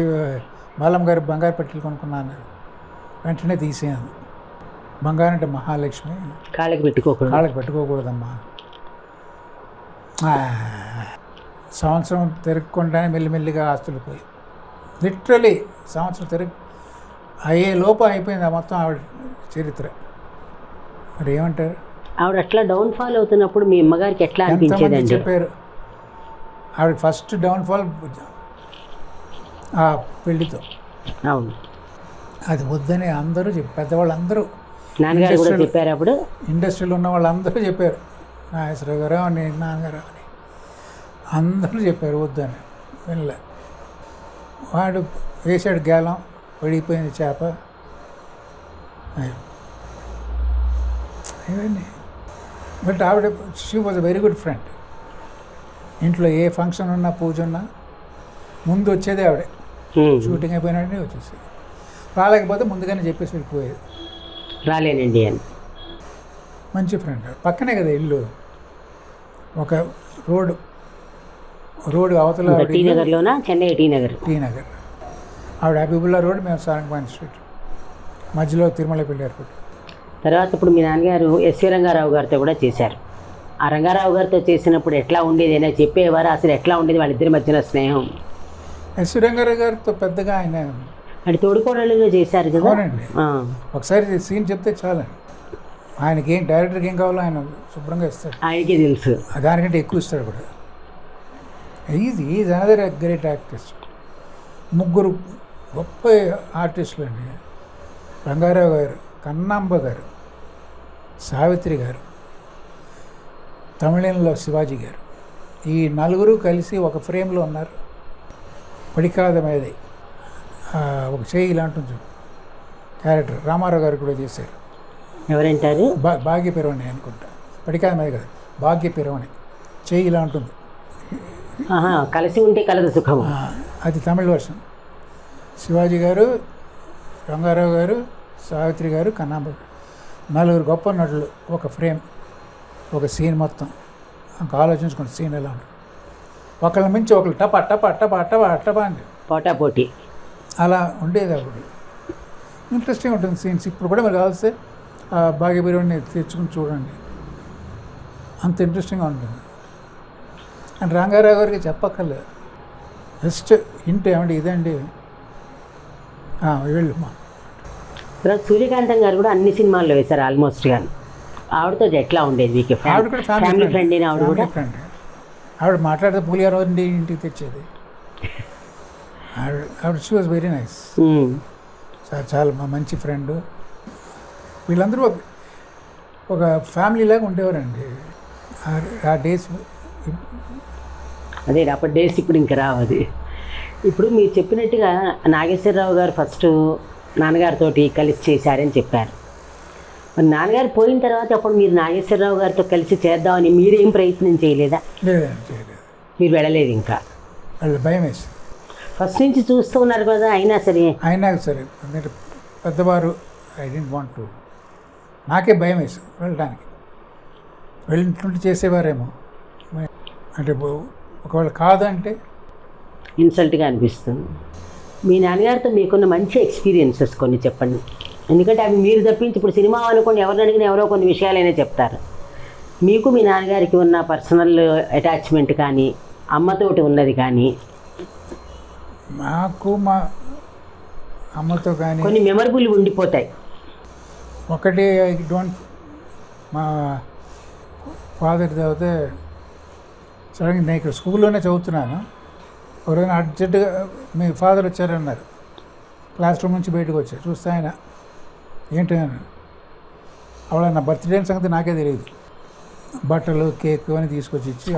బాలం గారు బంగారు పట్టీలు కొనుక్కున్నాను. వెంటనే తీసేయాలి. బంగారం అంటే మహాలక్ష్మి, కాళ్ళకి పెట్టుకోకూడదమ్మా. సంవత్సరం తిరగకుండానే మెల్లిమెల్లిగా ఆస్తులు పోయి, లిటరలీ సంవత్సరం అయ్యే లోపు అయిపోయింది మొత్తం ఆవిడ చరిత్ర. మరి ఏమంటారు? ఆవిడ అట్లా డౌన్ఫాల్ అవుతున్నప్పుడు మీ అమ్మగారికి ఎట్లా అనిపించేదండి? చెప్పారు ఆవిడ ఫస్ట్ డౌన్ఫాల్ ఆ పెళ్లితో. అవును. అది వద్దని అందరూ పెద్దవాళ్ళు అందరూ, నాన్నగారు కూడా చెప్పారు. అప్పుడు ఇండస్ట్రీలో ఉన్న వాళ్ళందరూ చెప్పారు, నాగేశ్వరరావు గారు అని నాన్నగారు అని అందరూ చెప్పారు వద్దని. వినలే. వాడు వేసాడు గేలం, పడిపోయింది చేప. ఇవన్నీ. బట్ ఆవిడ she was a very good friend. ఇంట్లో ఏ ఫంక్షన్ ఉన్నా, పూజ ఉన్నా ముందు వచ్చేది ఆవిడే. షూటింగ్ అయిపోయినట్టే వచ్చేసి, రాలేకపోతే ముందుగానే చెప్పేసి వెళ్ళిపోయేది. రాలేనండి అని. మంచి ఫ్రెండ్. పక్కనే కదా ఇల్లు. ఒక రోడ్ అవతల టీ నగర్లోనా? చెన్నై టీ నగర్. ఆవిడ హబీబుల్లా రోడ్, మేము సారంగపాణి స్ట్రీట్, మధ్యలో తిరుమలపల్లి ఎయిర్పోర్ట్. తర్వాత ఇప్పుడు మీ నాన్నగారు ఎస్వి రంగారావు గారితో కూడా చేశారు. ఆ రంగారావు గారితో చేసినప్పుడు ఎట్లా ఉండేది అయినా చెప్పేవారు? అసలు ఎట్లా ఉండేది వాళ్ళిద్దరి మధ్యన స్నేహం? ఎస్వి రంగారావు గారితో పెద్దగా ఆయన అంటే తోడుకోడలుగా చేశారు కదా. అవునండి. ఒకసారి సీన్ చెప్తే చాలా, ఆయనకి ఏం డైరెక్టర్కి ఏం కావాలో ఆయన శుభ్రంగా ఇస్తాడు. ఆయనకే తెలుసు. దానికంటే ఎక్కువ ఇస్తాడు కూడా. Is another great actors. ముగ్గురు గొప్ప ఆర్టిస్టులు అండి. రంగారావు గారు, కన్నాంబ గారు, సావిత్రి గారు, తమిళంలో శివాజీ గారు, ఈ నలుగురు కలిసి ఒక ఫ్రేమ్లో ఉన్నారు. పడికాద మీదే ఒక చేయి ఇలాంటి క్యారెక్టర్ రామారావు గారు కూడా చేశారు. ఎవరంటారు? భాగ్య పిరవణి అనుకుంటా, పడికాద మీద కదా, భాగ్య పిరవణి, చేయి ఇలా ఉంటుంది. కలిసి ఉంటే కలదు సుఖము. అది తమిళ వర్షన్. శివాజీ గారు, రంగారావు గారు, సావిత్రి గారు, కన్నాంబ గారు, నలుగురు గొప్ప నటులు ఒక ఫ్రేమ్, ఒక సీన్ మొత్తం. ఇంకా ఆలోచించుకోండి సీన్ ఎలా ఉంటుంది. ఒకళ్ళ మించి ఒకళ్ళు టపా టపా టపా టపా టపా అని పోటాపోటీ అలా ఉండేది. అప్పుడు ఇంట్రెస్టింగ్ ఉంటుంది సీన్స్. ఇప్పుడు కూడా మీరు కావాల్సి భాగ్యపీరుని తెచ్చుకుని చూడండి, అంత ఇంట్రెస్టింగ్గా ఉంటుంది. అండ్ రంగారావు గారికి చెప్పక్కర్లేదు, జస్ట్ హింట్ ఏమండి ఇదండి వెళ్ళమ్మా. తర్వాత సూర్యకాంతం గారు కూడా అన్ని సినిమాల్లో వేశారు ఆల్మోస్ట్. కానీ ఆవిడతో ఎట్లా ఉండేది మీకు? ఆవిడ కూడా ఫ్యామిలీ ఫ్రెండ్. ఆవిడ కూడా ఫ్రెండ్. ఆవిడ మాట్లాడితే పులిహార ఇంటికి తెచ్చేది. ఆవిడ షీ వాజ్ వెరీ నైస్. చాలా మంచి ఫ్రెండ్. వీళ్ళందరూ ఒక ఫ్యామిలీ లాగా ఉండేవారండి ఆ డేస్. అదే అప్పటి డేస్ ఇప్పుడు ఇంకా రావది. ఇప్పుడు మీరు చెప్పినట్టుగా నాగేశ్వరరావు గారు ఫస్ట్ నాన్నగారితో కలిసి చేశారని చెప్పారు. మరి నాన్నగారు పోయిన తర్వాత అప్పుడు మీరు నాగేశ్వరరావు గారితో కలిసి చేద్దామని మీరేం ప్రయత్నం చేయలేదా? చేయలేదు. మీరు వెళ్ళలేదు ఇంకా? భయం వేసి ఫస్ట్ నుంచి చూస్తూ ఉన్నారు కదా. అయినా సరే ఎందుకంటే పెద్దవారు ఐ డెంట్ వాంట్ టు, నాకే భయం వేసి వెళ్ళడానికి. వెళ్ళినట్టు చేసేవారేమో, అంటే ఒకవేళ కాదంటే ఇన్సల్ట్గా అనిపిస్తుంది. మీ నాన్నగారితో మీకున్న మంచి ఎక్స్పీరియన్సెస్ కొన్ని చెప్పండి. ఎందుకంటే అవి మీరు తప్పించి ఇప్పుడు సినిమా అనుకోండి, ఎవరిని అడిగినా ఎవరో కొన్ని విషయాలైనా చెప్తారు. మీకు మీ నాన్నగారికి ఉన్న పర్సనల్ అటాచ్మెంట్ కానీ, అమ్మతోటి ఉన్నది కానీ? నాకు మా అమ్మతో కానీ కొన్ని మెమరబుల్ ఉండిపోతాయి. ఒకటి ఐ డోంట్, మా ఫాదర్ చదివితే సడన్గా నేను ఇక్కడ స్కూల్లోనే చదువుతున్నాను. ఎవరైనా అర్జెంటుగా మీ ఫాదర్ వచ్చారన్నారు, క్లాస్ రూమ్ నుంచి బయటకు వచ్చారు. చూస్తే ఆయన ఏంటి అని, అవಳ నా బర్త్డే సంగతి నాకే తెలియదు. బట్టలు, కేక్ అని తీసుకొచ్చి ఇచ్చి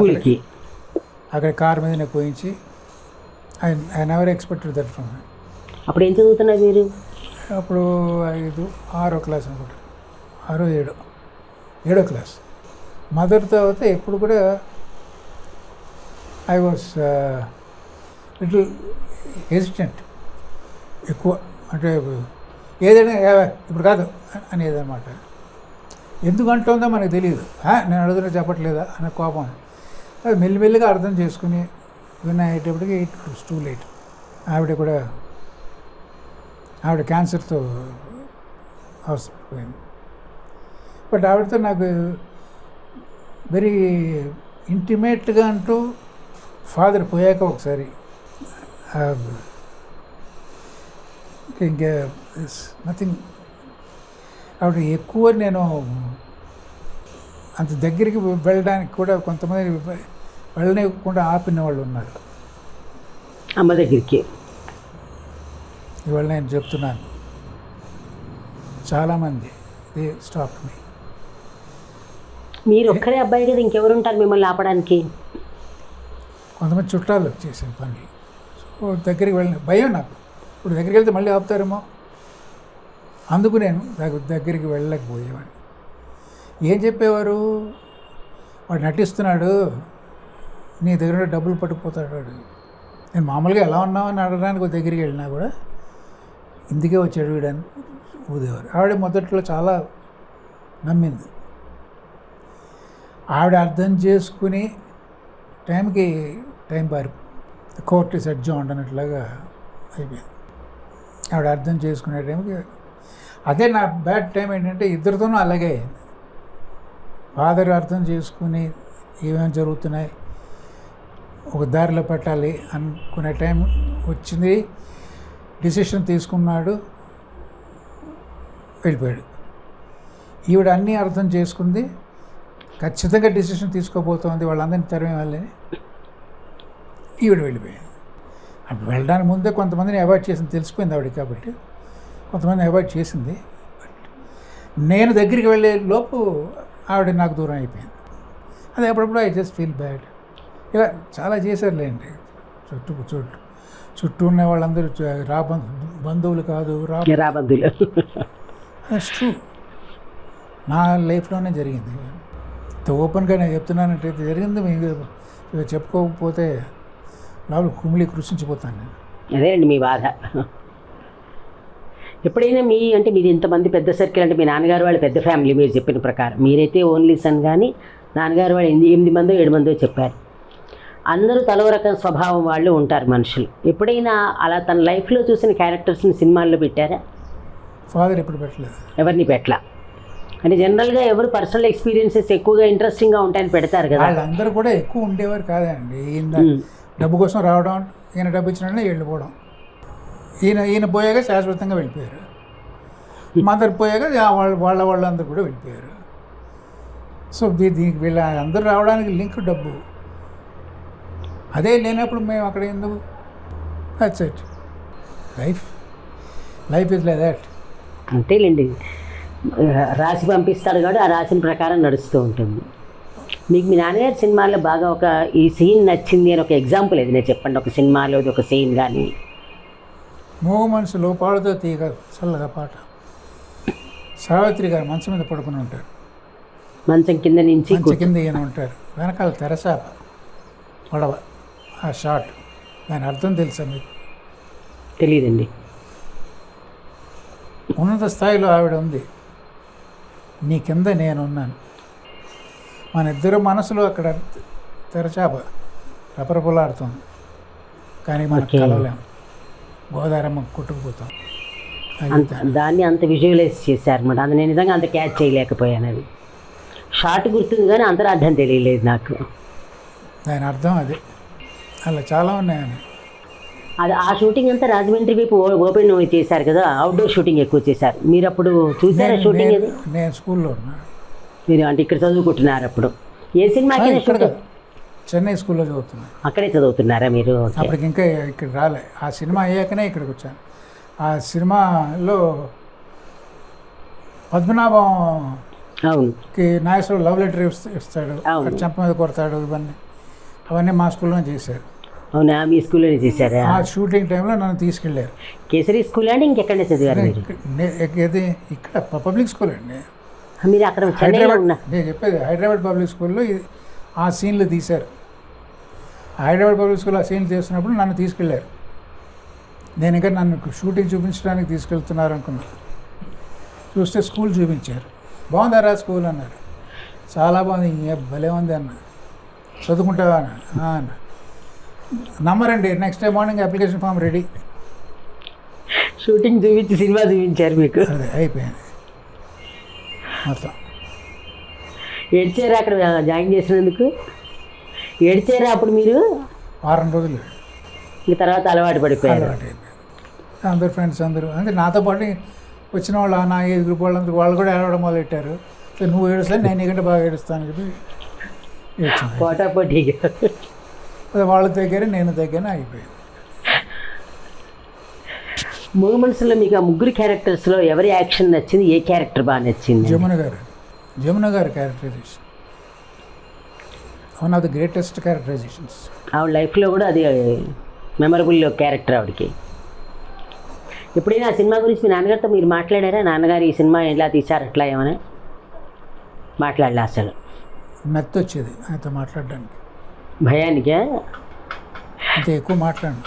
అక్కడ కారు మీద నేను పోయించి, I never expected that from. అప్పుడు ఏం చదువుతున్నారు మీరు? అప్పుడు 6వ క్లాస్ అనుకుంటా, 6, 7వ క్లాస్. మదర్తో అయితే ఎప్పుడు కూడా ఐ వాస్ లిటిల్ హెసిటెంట్ ఎక్కువ. అంటే ఏదైనా ఇప్పుడు కాదు అనేది అనమాట. ఎందుకు అంటుందో మనకు తెలియదు. నేను అడుగుతున్నా చెప్పట్లేదా అనే కోపం. అది మెల్లిమెల్లిగా అర్థం చేసుకుని విన్ అయ్యేటప్పటికి ఇట్ వాస్ టూ లేట్. ఆవిడ క్యాన్సర్తో అవసరపోయింది. బట్ ఆవిడతో నాకు వెరీ ఇంటిమేట్గా అంటూ ఫాదర్ పోయాక ఒకసారి ఇంకా నథింగ్. ఆవిడ ఎక్కువ నేను అంత దగ్గరికి వెళ్ళడానికి కూడా కొంతమంది వెళ్ళనివ్వకుండా ఆపిన వాళ్ళు ఉన్నారు అమ్మ దగ్గరికి. ఇవాళ నేను చెప్తున్నాను, చాలామంది దే స్టాప్ మీ. మీరు ఒక్కరే అబ్బాయి కదా, ఇంకెవరు ఉంటారు మిమ్మల్ని ఆపడానికి? కొంతమంది చుట్టాలు చేసిన పనులు. సో దగ్గరికి వెళ్ళిన భయం నాకు. ఇప్పుడు దగ్గరికి వెళ్తే మళ్ళీ ఆపుతారేమో, అందుకు నేను దగ్గరికి వెళ్ళలేకపోయేవాడిని. ఏం చెప్పేవారు, వాడు నటిస్తున్నాడు, నీ దగ్గర డబ్బులు పట్టుకుపోతాడు వాడు. నేను మామూలుగా ఎలా ఉన్నామని అడగడానికి ఒక దగ్గరికి వెళ్ళినా కూడా ఇందుకే వచ్చాడు వీడని ఊదేవారు. ఆవిడ మొదట్లో చాలా నమ్మింది. ఆవిడ అర్థం చేసుకుని టైం పారి కోర్టు సెడ్జం ఉండనట్లాగా అయిపోయింది. ఆవిడ అర్థం చేసుకునే టైంకి అదే నా బ్యాడ్ టైం ఏంటంటే ఇద్దరితోనూ అలాగే అయింది. ఫాదర్ అర్థం చేసుకుని ఏమేమి జరుగుతున్నాయి, ఒక దారిలో పెట్టాలి అనుకునే టైం వచ్చింది. డిసిషన్ తీసుకున్నాడు, వెళ్ళిపోయాడు. ఈవిడ అన్నీ అర్థం చేసుకుంది, ఖచ్చితంగా డిసిషన్ తీసుకోబోతోంది, వాళ్ళందరినీ తరిమే వాళ్ళని. ఈవిడ వెళ్ళిపోయింది. వెళ్ళడానికి ముందే కొంతమందిని అవాయిడ్ చేసింది తెలిసిపోయింది ఆవిడకి, కాబట్టి కొంతమంది అవాయిడ్ చేసింది. నేను దగ్గరికి వెళ్ళే లోపు ఆవిడ నాకు దూరం అయిపోయింది. అది అప్పుడప్పుడు ఐ జస్ట్ ఫీల్ బ్యాడ్. ఇలా చాలా చేశారులేండి. చుట్టూ ఉన్న వాళ్ళందరూ బంధువులు కాదు, రాబంధువులు. That's true. నా లైఫ్లోనే జరిగింది. ఇంత ఓపెన్గా నేను చెప్తున్నానంటే జరిగింది. మీకు చెప్పుకోకపోతే లోపల కుమిలి కృషించిపోతాను నేను. అదే అండి మీ బాధ. ఎప్పుడైనా అంటే మీరు ఇంతమంది పెద్ద సర్కిల్, అంటే మీ నాన్నగారు వాళ్ళు పెద్ద ఫ్యామిలీ మీరు చెప్పిన ప్రకారం, మీరైతే ఓన్లీ సన్, కానీ నాన్నగారు వాళ్ళు 8 మందో 7 మందో చెప్పారు. అందరూ తలో రకం స్వభావం వాళ్ళు ఉంటారు మనుషులు. ఎప్పుడైనా అలా తన లైఫ్లో చూసిన క్యారెక్టర్స్ని సినిమాల్లో పెట్టారా? ఫాదర్ ఎప్పుడు పెట్టలేదు. ఎవరిని పెట్టలా? అంటే జనరల్గా ఎవరు పర్సనల్ ఎక్స్పీరియన్సెస్ ఎక్కువగా ఇంట్రెస్టింగ్గా ఉంటాయని పెడతారు కదా. వాళ్ళందరూ కూడా ఎక్కువ ఉండేవారు కాదండి. ఈయన డబ్బు కోసం రావడం, ఈయన డబ్బు ఇచ్చినట్టే వెళ్ళిపోవడం. ఈయన పోయాక శాశ్వతంగా వెళ్ళిపోయారు. మదర్ పోయాక వాళ్ళందరూ కూడా వెళ్ళిపోయారు. సో దీనికి వీళ్ళ అందరూ రావడానికి లింక్ డబ్బు. అదే లేనప్పుడు మేము అక్కడ ఎందుకు? That's it. Life is like that. అంతేలేండి. రాసి పంపిస్తాడు కాబట్టి ఆ రాసిన ప్రకారం నడుస్తూ ఉంటుంది. మీకు మీ నాన్నగారి సినిమాల్లో బాగా ఈ సీన్ నచ్చింది అని ఒక ఎగ్జాంపుల్ ఏదైనా చెప్పండి. ఒక సినిమాలో ఒక సీన్ కానీ. మూగ మనసులో పాడుతో తీగ చల్లగా పాట. సావిత్రి గారు మంచం మీద పడుకుని ఉంటారు. మంచం కింద నుంచి కింద ఈయన ఉంటారు. వెనకాల తెరసాప పడవ. ఆ షార్ట్ దాని అర్థం తెలుసా మీకు? తెలియదండి. ఉన్నత స్థాయిలో ఆవిడ ఉంది, నీ కింద నేనున్నాను. మన ఇద్దరు మనసులో అక్కడ తెరచాప రపరపులాడుతుంది, కానీ మనం కలవలేము. గోదారమ్మ కొట్టుకుపోతాం. దాన్ని అంత విజువలైజ్ చేశారన్నమాట. అది నేను నిజంగా అంత క్యాచ్ చేయలేకపోయాను. అది షార్ట్ గుర్తుంది కానీ అంతరార్థం తెలియలేదు నాకు. దాని అర్థం అదే. అలా చాలా ఉన్నాయని. అది ఆ షూటింగ్ అంతా రాజమండ్రి వైపు ఓపెన్ చేశారు కదా, అవుట్డోర్ షూటింగ్ ఎక్కువ చేశారు. మీరు అప్పుడు చూసారా షూటింగ్? నేను స్కూల్లో ఉన్నా. మీరు అంటే ఇక్కడ చదువుకుంటున్నారు అప్పుడు? ఏ సినిమాకి? చెన్నై స్కూల్లో చదువుతున్నాను. అక్కడే చదువుతున్నారా మీరు? అప్పటికి ఇంకా ఇక్కడ రాలే. ఆ సినిమా అయ్యాకనే ఇక్కడికి వచ్చాను. ఆ సినిమాలో పద్మనాభం నాగేశ్వరరావు లవ్ లెటర్ ఇస్తాడు, చెంప మీద కొడతాడు, అవన్నీ మా స్కూల్లోనే చేశారు. అవునా? మీ స్కూల్లోనే చేశారా? ఆ షూటింగ్ టైంలో నన్ను తీసుకెళ్ళారు. కేసరి స్కూల్ అంటే ఇంకెక్కడనే చదివారు? ఇక్కడ పబ్లిక్ స్కూల్ అండి. మీరు అక్కడ నేను చెప్పేది హైదరాబాద్ పబ్లిక్ స్కూల్లో ఆ సీన్లు తీశారు. హైదరాబాద్ పబ్లిక్ స్కూల్ ఆ సీన్లు చేస్తున్నప్పుడు నన్ను తీసుకెళ్ళారు. నేను ఇంకా నన్ను షూటింగ్ చూపించడానికి తీసుకెళ్తున్నారు అనుకున్నా. చూస్తే స్కూల్ చూపించారు. బాగుందారా స్కూల్ అన్నారు. చాలా బాగుంది, భలే ఉంది అన్న. చదువుకుంటావా అన్న. నమ్మరండి, next day morning application form ready. Shooting చూపించి సినిమా చూపించారు మీకు? అదే అయిపోయింది మొత్తం. ఏడ్చారా అక్కడ జాయిన్ చేసినందుకు? ఏడ్చారా అప్పుడు మీరు? వారం రోజులు. ఇంక తర్వాత అలవాటు పడిపోయారు. అలవాటు అయిపోయింది. అందరు ఫ్రెండ్స్ అందరూ అంటే నాతో పాటు వచ్చిన వాళ్ళు, నా ఏజ్ గ్రూప్ వాళ్ళందరూ వాళ్ళు కూడా ఏడవడం మొదలెట్టారు. సో నువ్వు ఏడుస్తాను, నేను నీకంటే బాగా ఏడుస్తాను అని చెప్పి ఏడ్చాను. పోటాపోటీగా వాళ్ళు తగ్గారు, నేను తగ్గాను, అయిపోయింది. మూడు మనుషుల్లో మీకు ఆ ముగ్గురు క్యారెక్టర్స్లో ఎవరి యాక్షన్ నచ్చింది? ఏ క్యారెక్టర్ బాగా నచ్చింది? జమున గారి characterization one of the greatest characterizations. ఆవిడ లైఫ్లో కూడా అది మెమరబుల్ క్యారెక్టర్ ఆవిడకి. ఎప్పుడైనా ఆ సినిమా గురించి మీ నాన్నగారితో మీరు మాట్లాడారా? నాన్నగారు ఈ సినిమా ఎలా తీశారు అట్లా ఏమైనా మాట్లాడలే? అసలు మెత్త వచ్చేది ఆయనతో మాట్లాడడానికి. భయానికే అంతే, ఎక్కువ మాట్లాడు.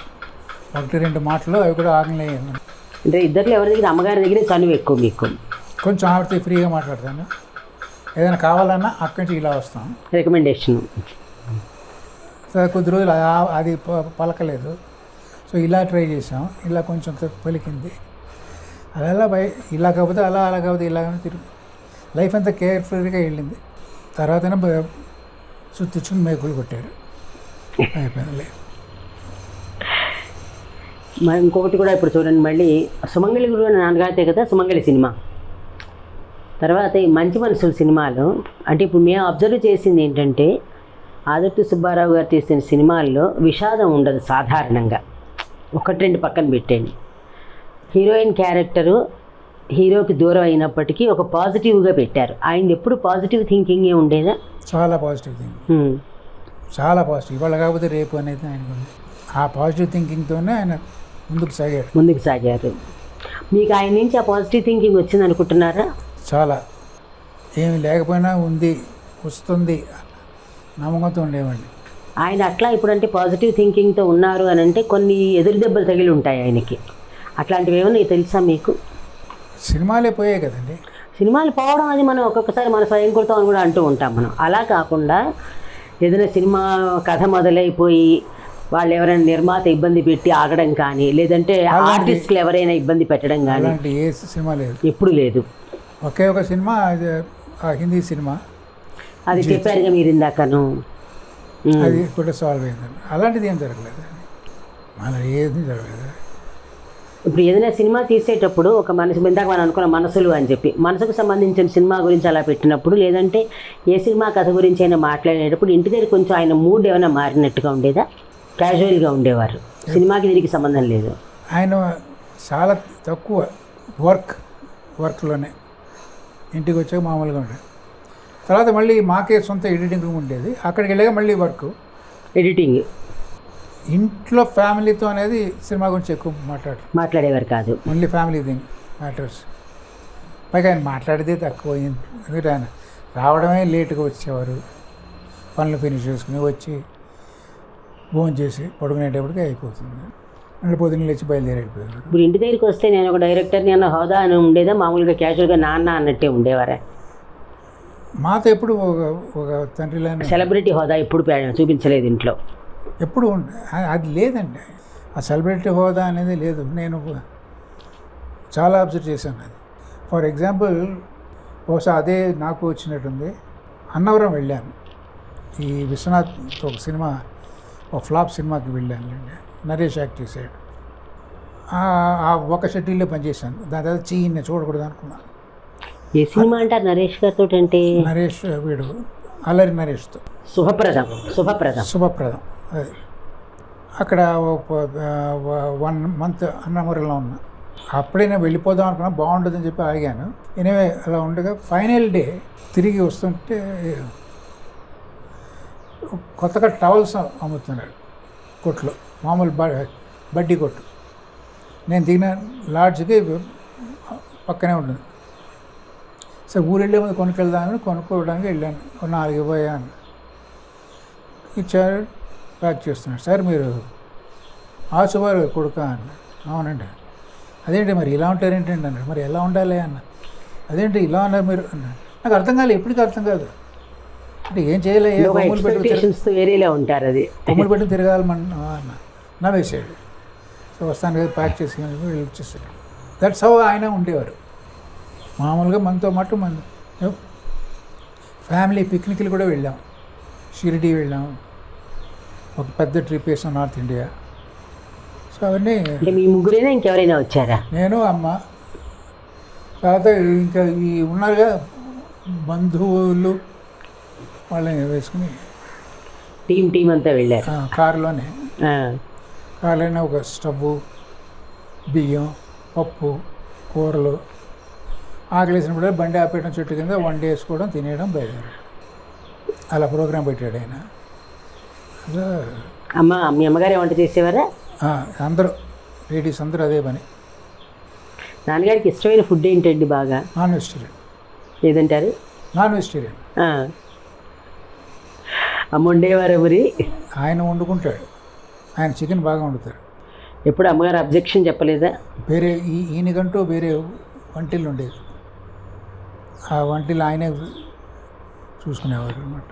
1-2 మాటలు అవి కూడా ఆగలేవు. అంటే ఇద్దరు ఎవరి దగ్గర? అమ్మగారి దగ్గరే చనువు ఎక్కువ మీకు? కొంచెం ఆవిడతో ఫ్రీగా మాట్లాడతాను. ఏదైనా కావాలన్నా అక్కడి నుంచి ఇలా వస్తాం. రికమెండేషన్ కొద్ది రోజులు అది పలకలేదు. సో ఇలా ట్రై చేసాం, ఇలా కొంచెం పలికింది. అలా ఇలా కాకపోతే అలా, అలా కాకపోతే ఇలా తిరుగు. లైఫ్ అంతా కేర్ఫుల్గా వెళ్ళింది. తర్వాతనే తెచ్చుకుని మేకులు కొట్టారు, అయిపోయింది. ఇంకొకటి కూడా ఇప్పుడు చూడండి, మళ్ళీ సుమంగళి గురువు అని నాన్నగారితే కదా సుమంగళి సినిమా. తర్వాత ఈ మంచి మనుషుల సినిమాలు అంటే ఇప్పుడు మేము అబ్జర్వ్ చేసింది ఏంటంటే ఆదుర్తి సుబ్బారావు గారు తీసిన సినిమాల్లో విషాదం ఉండదు సాధారణంగా. ఒకటి రెండు పక్కన పెట్టండి. హీరోయిన్ క్యారెక్టరు హీరోకి దూరం అయినప్పటికీ ఒక పాజిటివ్గా పెట్టారు. ఆయన ఎప్పుడు పాజిటివ్ థింకింగే ఉండేదా? చాలా పాజిటివ్ థింకింగ్, చాలా పాజిటివ్. ఇవాళ కాకపోతే రేపు అనేది ఆయనకు ఉంది. ఆ పాజిటివ్ థింకింగ్తోనే ఆయన ముందుకు సాగారు. మీకు ఆయన నుంచి ఆ పాజిటివ్ థింకింగ్ వచ్చింది అనుకుంటున్నారా? చాలా. ఏమి లేకపోయినా ఉంది, వస్తుంది నమ్మకంతో ఉండేవాడిని. ఆయన అట్లా ఇప్పుడంటే పాజిటివ్ థింకింగ్తో ఉన్నారు అని అంటే కొన్ని ఎదురు దెబ్బలు తగిలి ఉంటాయి ఆయనకి. అట్లాంటివి ఏమన్నా తెలుసా మీకు? సినిమాలే పోయాయి కదండి. సినిమాలు పోవడం అది మనం ఒక్కొక్కసారి మన స్వయం కృతం అని కూడా అంటూ ఉంటాం మనం. అలా కాకుండా ఏదైనా సినిమా కథ మొదలైపోయి వాళ్ళు ఎవరైనా నిర్మాత ఇబ్బంది పెట్టి ఆగడం కానీ, లేదంటే ఆర్టిస్టులు ఎవరైనా ఇబ్బంది పెట్టడం కానీ అలాంటి ఏ సినిమా లేదు, ఎప్పుడు లేదు. ఒకే ఒక సినిమా, హిందీ సినిమా, అది చెప్పారుగా మీరు ఇందాకను, అది కూడా సాల్వ్ అయిందండి. అలాంటిది ఏం జరగలేదు, అలా ఏది జరగలేదు. ఇప్పుడు ఏదైనా సినిమా తీసేటప్పుడు ఒక మనసు, ఇందాక మనం అనుకున్న మనసులు అని చెప్పి మనసుకు సంబంధించిన సినిమా గురించి అలా పెట్టినప్పుడు, లేదంటే ఏ సినిమా కథ గురించి అయినా మాట్లాడేటప్పుడు ఇంటి దగ్గర కొంచెం ఆయన మూడ్ ఏమైనా మారినట్టుగా ఉండేదా? క్యాజువల్గా ఉండేవారు, సినిమాకి దీనికి సంబంధం లేదు. ఆయన చాలా తక్కువ వర్క్లోనే, ఇంటికి వచ్చాక మామూలుగా ఉండేది. తర్వాత మళ్ళీ మాకే సొంత ఎడిటింగ్ రూమ్ ఉండేది, అక్కడికి వెళ్ళాక మళ్ళీ వర్క్ ఎడిటింగ్. ఇంట్లో ఫ్యామిలీతో అనేది సినిమా గురించి ఎక్కువ మాట్లాడేవారు కాదు, ఓన్లీ ఫ్యామిలీ థింగ్ మ్యాటర్స్. పైగా ఆయన మాట్లాడితే తక్కువ, ఎందుకంటే ఆయన రావడమే లేటుగా వచ్చేవారు, పనులు ఫినిష్ చేసుకుని వచ్చి భోజనం చేసి పడుకునేటప్పటికి అయిపోతుంది, మళ్ళీ పొద్దున్న లేచి బయలుదేరిపోయారు. ఇప్పుడు ఇంటి దగ్గరికి వస్తే నేను ఒక డైరెక్టర్ని అన్న హోదా అని ఉండేదా? మామూలుగా క్యాజువల్గా నాన్న అన్నట్టే ఉండేవారా? మాతో ఎప్పుడు ఒక తండ్రిలా సెలబ్రిటీ హోదా ఎప్పుడు చూపించలేదు ఇంట్లో, ఎప్పుడు అది లేదండి. ఆ సెలబ్రిటీ హోదా అనేది లేదు. నేను చాలా అబ్జర్వ్ చేశాను అది. ఫర్ ఎగ్జాంపుల్, బహుశా అదే నాకు వచ్చినట్టుంది. అన్నవరం వెళ్ళాను, ఈ విశ్వనాథ్ ఒక సినిమా, ఒక ఫ్లాప్ సినిమాకి వెళ్ళానులేండి, నరేష్ యాక్ట్ చేశాడు. ఆ ఒక షెడ్యూల్లో పనిచేశాను. దాని తర్వాత చీని చూడకూడదు అనుకున్నాను. ఏ సినిమా అంటారు నరేష్ గారితో? అంటే నరేష్ వీడు అల్లరి నరేష్తో శుభప్రదం అది. అక్కడ 1 month అన్నమూరిలో ఉన్నా. అప్పుడే నేను వెళ్ళిపోదాం అనుకున్నా, బాగుంటుందని చెప్పి ఆగాను. ఎనివే అలా ఉండగా ఫైనల్ డే తిరిగి వస్తుంటే కొత్తగా టవల్స్ అమ్ముతున్నాడు కొట్లో, మామూలు బడ్డీ కొట్టు. నేను దిగిన లాడ్జ్కి పక్కనే ఉంటుంది. సరే ఊరు వెళ్ళే ముందు కొనుక్కెళ్దామని కొనుక్కోవడానికి వెళ్ళాను. 4 ఇవ్వయాను ఇచ్చారు, ప్యాక్ చేస్తున్నాడు. సార్ మీరు ఆసువారు కొడుక అన్న. అవునండి. అదేంటి మరి ఇలా ఉంటారేంటండి అన్నాడు. మరి ఎలా ఉండాలి అన్న. అదేంటి ఇలా ఉన్నారు మీరు అన్నాడు. నాకు అర్థం కాలేదు, ఎప్పటికీ అర్థం కాదు. అంటే ఏం చేయలే, కొమ్ములు పెట్టి తిరగాలమన్నా అన్న. నవ్వేసాడు. సో వస్తాను కదా ప్యాక్ చేసి వచ్చేసాడు. దట్స్ హౌ ఆయన ఉండేవారు. మామూలుగా మనతో మటు ఫ్యామిలీ పిక్నిక్లు కూడా వెళ్ళాం. షిరిడి వెళ్ళాం, ఒక పెద్ద ట్రిప్ వేసాం నార్త్ ఇండియా. సో అవన్నీ. మీ ముగ్గురైనా ఇంకెవరైనా వచ్చారా? నేను, అమ్మ, తర్వాత ఇంకా ఈ ఉన్నారుగా బంధువులు, వాళ్ళని వేసుకుని టీం అంతా వెళ్ళారు. కారులోనే ఒక స్టవ్, బియ్యం, పప్పు, కూరలు, ఆకలేసినప్పుడు బండి ఆపేయడం, చెట్టు కింద వంట వేసుకోవడం, తినేయడం, బయలుదేరడం. అలా ప్రోగ్రాం పెట్టాడు ఆయన. మీ అమ్మగారు వంట చేసేవారా? అందరూ లేడీస్ అందరూ అదే పని. నాన్నగారికి ఇష్టమైన ఫుడ్ ఏంటండి? బాగా నాన్ వెజిటేరియన్. ఏదంటారు? Non vegetarian. అమ్మ వండేవారు ఎవరి? ఆయన వండుకుంటాడు. ఆయన చికెన్ బాగా వండుతాడు. ఎప్పుడు అమ్మగారు అబ్జెక్షన్ చెప్పలేదా? వేరే ఈయనకంటూ వేరే వంటిల్లు ఉండేది. ఆ వంటిల్లు ఆయనే చూసుకునేవాడు అనమాట.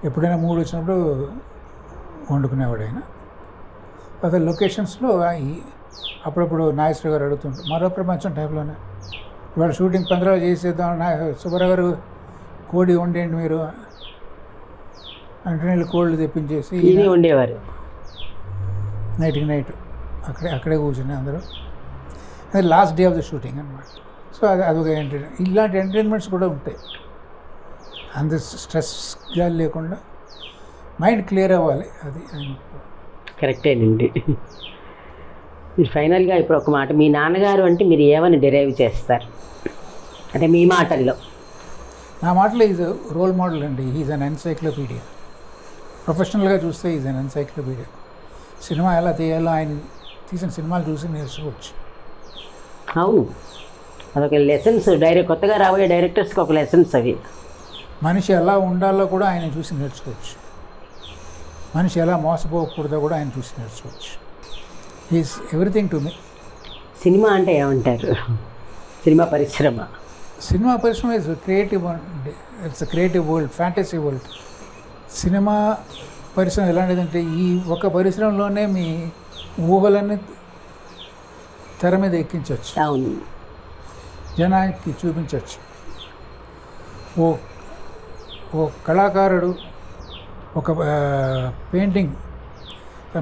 ఎప్పుడైనా మూడు వచ్చినప్పుడు వండుకునేవాడు ఆయన. అదే లొకేషన్స్లో అప్పుడప్పుడు నాగేశ్వర గారు అడుగుతుంటారు, మరో ప్రపంచం టైంలోనే ఇవాళ షూటింగ్ 15 చేసేద్దాం, సుబ్బారావు గారు కోడి వండేయండి మీరు అంటే నీళ్ళు కోళ్ళు తెప్పించేసి ఉండేవారు. నైట్కి నైట్ అక్కడే కూర్చుని అందరూ. అది last day of the shooting అనమాట. సో అదొక ఇలాంటి ఎంటర్టైన్మెంట్స్ కూడా ఉంటాయి. అంత స్ట్రెస్గా లేకుండా మైండ్ క్లియర్ అవ్వాలి, అది కరెక్టేనండి. మీరు ఫైనల్గా ఇప్పుడు ఒక మాట, మీ నాన్నగారు అంటే మీరు ఏమని డిరైవ్ చేస్తారు అంటే మీ మాటల్లో? నా మాటలో ఈజ్ రోల్ మోడల్ అండి. Is an encyclopaedia. ప్రొఫెషనల్గా చూస్తే ఈజ్ అన్ ఎన్సైక్లోపీడియా. సినిమా ఎలా తీయాలో ఆయన తీసిన సినిమాలు చూసి నేర్చుకోవచ్చు. అవును, అదొక లెసన్స్. కొత్తగా రాబోయే డైరెక్టర్స్కి ఒక లెసన్స్ అవి. మనిషి ఎలా ఉండాలో కూడా ఆయన చూసి నేర్చుకోవచ్చు. మనిషి ఎలా మోసపోకూడదో కూడా ఆయన చూసి నేర్చుకోవచ్చు. Is everything to me. Cinema అంటే ఏమంటారు? సినిమా పరిశ్రమ is creative. It's creative world, fantasy world. Cinema పరిశ్రమ ఎలాంటిదంటే ఈ ఒక పరిశ్రమలోనే మీ ఊహలన్నీ తెర మీద ఎక్కించవచ్చు, అవును, జనానికి చూపించవచ్చు. ఓ కళాకారుడు ఒక పెయింటింగ్